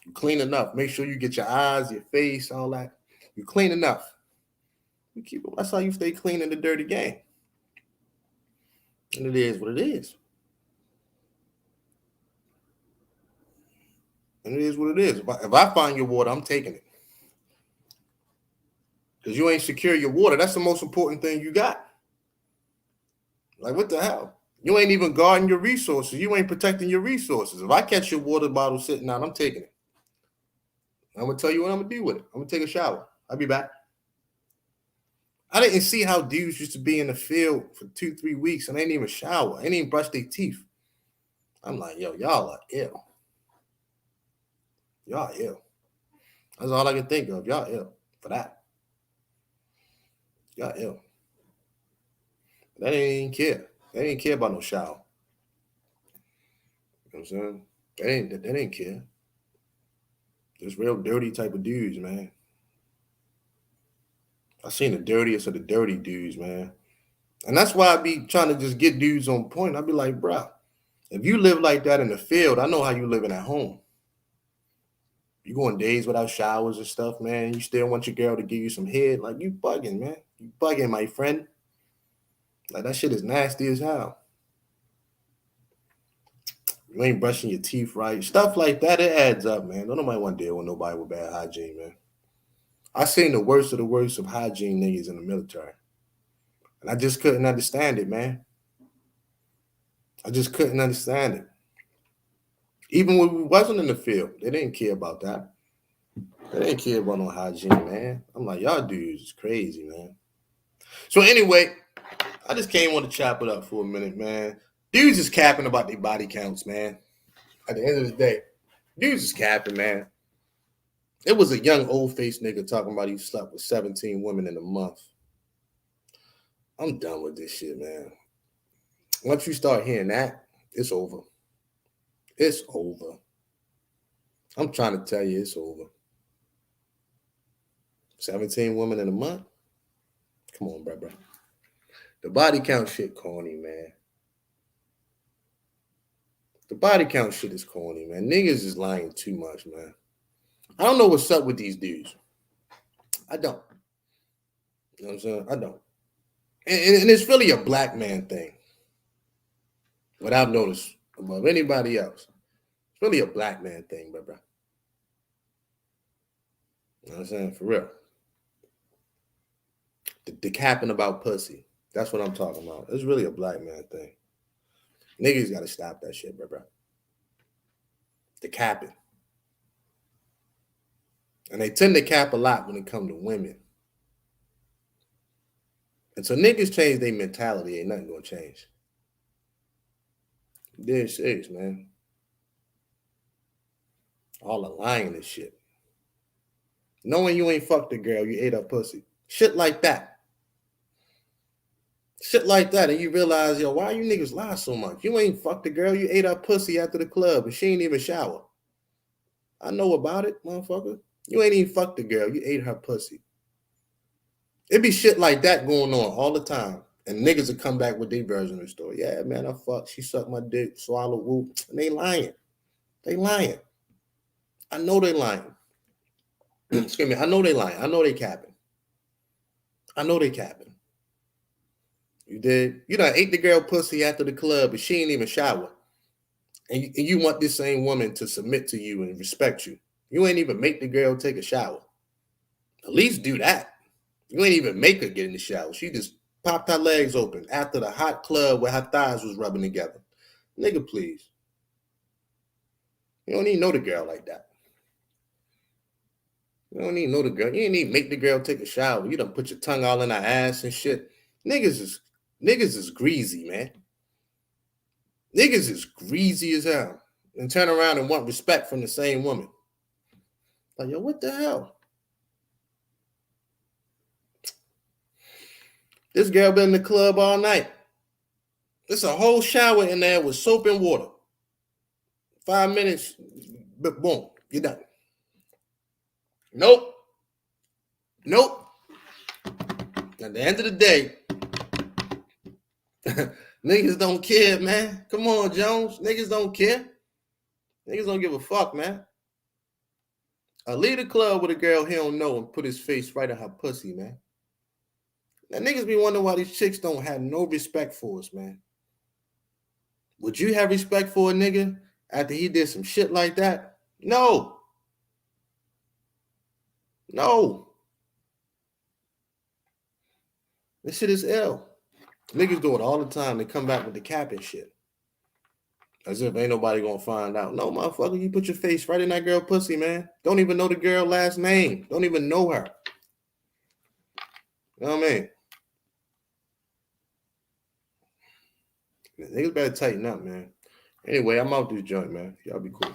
You clean enough. Make sure you get your eyes, your face, all that. You clean enough. You keep it. That's how you stay clean in the dirty game. And it is what it is. And it is what it is. If I find your water, I'm taking it. Because you ain't secure your water. That's the most important thing you got. Like, what the hell? You ain't even guarding your resources. You ain't protecting your resources. If I catch your water bottle sitting out, I'm taking it. I'm going to tell you what I'm going to do with it. I'm going to take a shower. I'll be back. I didn't see how dudes used to be in the field for 2-3 weeks and they ain't even shower. They ain't even brush their teeth. I'm like, yo, y'all are ill. Y'all ill. That's all I can think of. Y'all ill for that. Y'all ill. They didn't care. They didn't care about no shower. You know what I'm saying? They didn't care. Just real dirty type of dudes, man. I seen the dirtiest of the dirty dudes, man. And that's why I be trying to just get dudes on point. I be like, bro, if you live like that in the field, I know how you living at home. You going days without showers and stuff, man. You still want your girl to give you some head. Like, you bugging, man. You bugging, my friend. Like, that shit is nasty as hell. You ain't brushing your teeth right. Stuff like that, it adds up, man. Don't nobody want to deal with nobody with bad hygiene, man. I seen the worst of hygiene niggas in the military. And I just couldn't understand it, man. I just couldn't understand it. Even when we wasn't in the field, they didn't care about that. They didn't care about no hygiene, man. I'm like, y'all dudes is crazy, man. So anyway, I just came on to chop it up for a minute, man. Dudes is capping about their body counts, man. At the end of the day, dudes is capping, man. It was a young old-faced nigga talking about he slept with 17 women in a month. I'm done with this shit, man. Once you start hearing that, it's over. It's over. I'm trying to tell you, it's over. 17 women in a month? Come on, bro. The body count shit corny, man. The body count shit is corny, man. Niggas is lying too much, man. I don't know what's up with these dudes. I don't. You know what I'm saying? I don't. And it's really a black man thing. What I've noticed above anybody else. It's really a black man thing, bro. You know what I'm saying? For real. The capping about pussy. That's what I'm talking about. It's really a black man thing. Niggas got to stop that shit, bro. The capping. And they tend to cap a lot when it comes to women. And so niggas change their mentality, ain't nothing gonna change. Dead serious, man. All the lying and shit. Knowing you ain't fucked a girl, you ate her pussy. Shit like that. Shit like that. And you realize, yo, why you niggas lie so much? You ain't fucked a girl, you ate her pussy after the club and she ain't even shower. I know about it, motherfucker. You ain't even fucked the girl, you ate her pussy. It be shit like that going on all the time. And niggas will come back with their version of the story. Yeah, man, I fucked. She sucked my dick, swallowed, whoop. And they lying. They lying. I know they lying. Excuse me. I know they lying. I know they capping. I know they capping. You did. You done ate the girl pussy after the club, but she ain't even shower. And you want this same woman to submit to you and respect you. You ain't even make the girl take a shower. At least do that. You ain't even make her get in the shower. She just popped her legs open after the hot club where her thighs was rubbing together. Nigga, please. You don't even know the girl like that. You don't even know the girl. You ain't even make the girl take a shower. You done put your tongue all in her ass and shit. Niggas is greasy, man. Niggas is greasy as hell. And turn around and want respect from the same woman. Like, yo, what the hell? This girl been in the club all night. There's a whole shower in there with soap and water. 5 minutes, but boom, you're done. Nope. At the end of the day, niggas don't care, man. Come on, Jones. Niggas don't care. Niggas don't give a fuck, man. Leave the club with a girl he don't know and put his face right in her pussy, man. Now, niggas be wondering why these chicks don't have no respect for us, man. Would you have respect for a nigga after he did some shit like that? No. This shit is ill. Niggas do it all the time. They come back with the cap and shit. As if ain't nobody gonna find out. No, motherfucker, you put your face right in that girl pussy, man. Don't even know the girl last name. Don't even know her. You know what I mean? Niggas better tighten up, man. Anyway, I'm out this joint, man. Y'all be cool.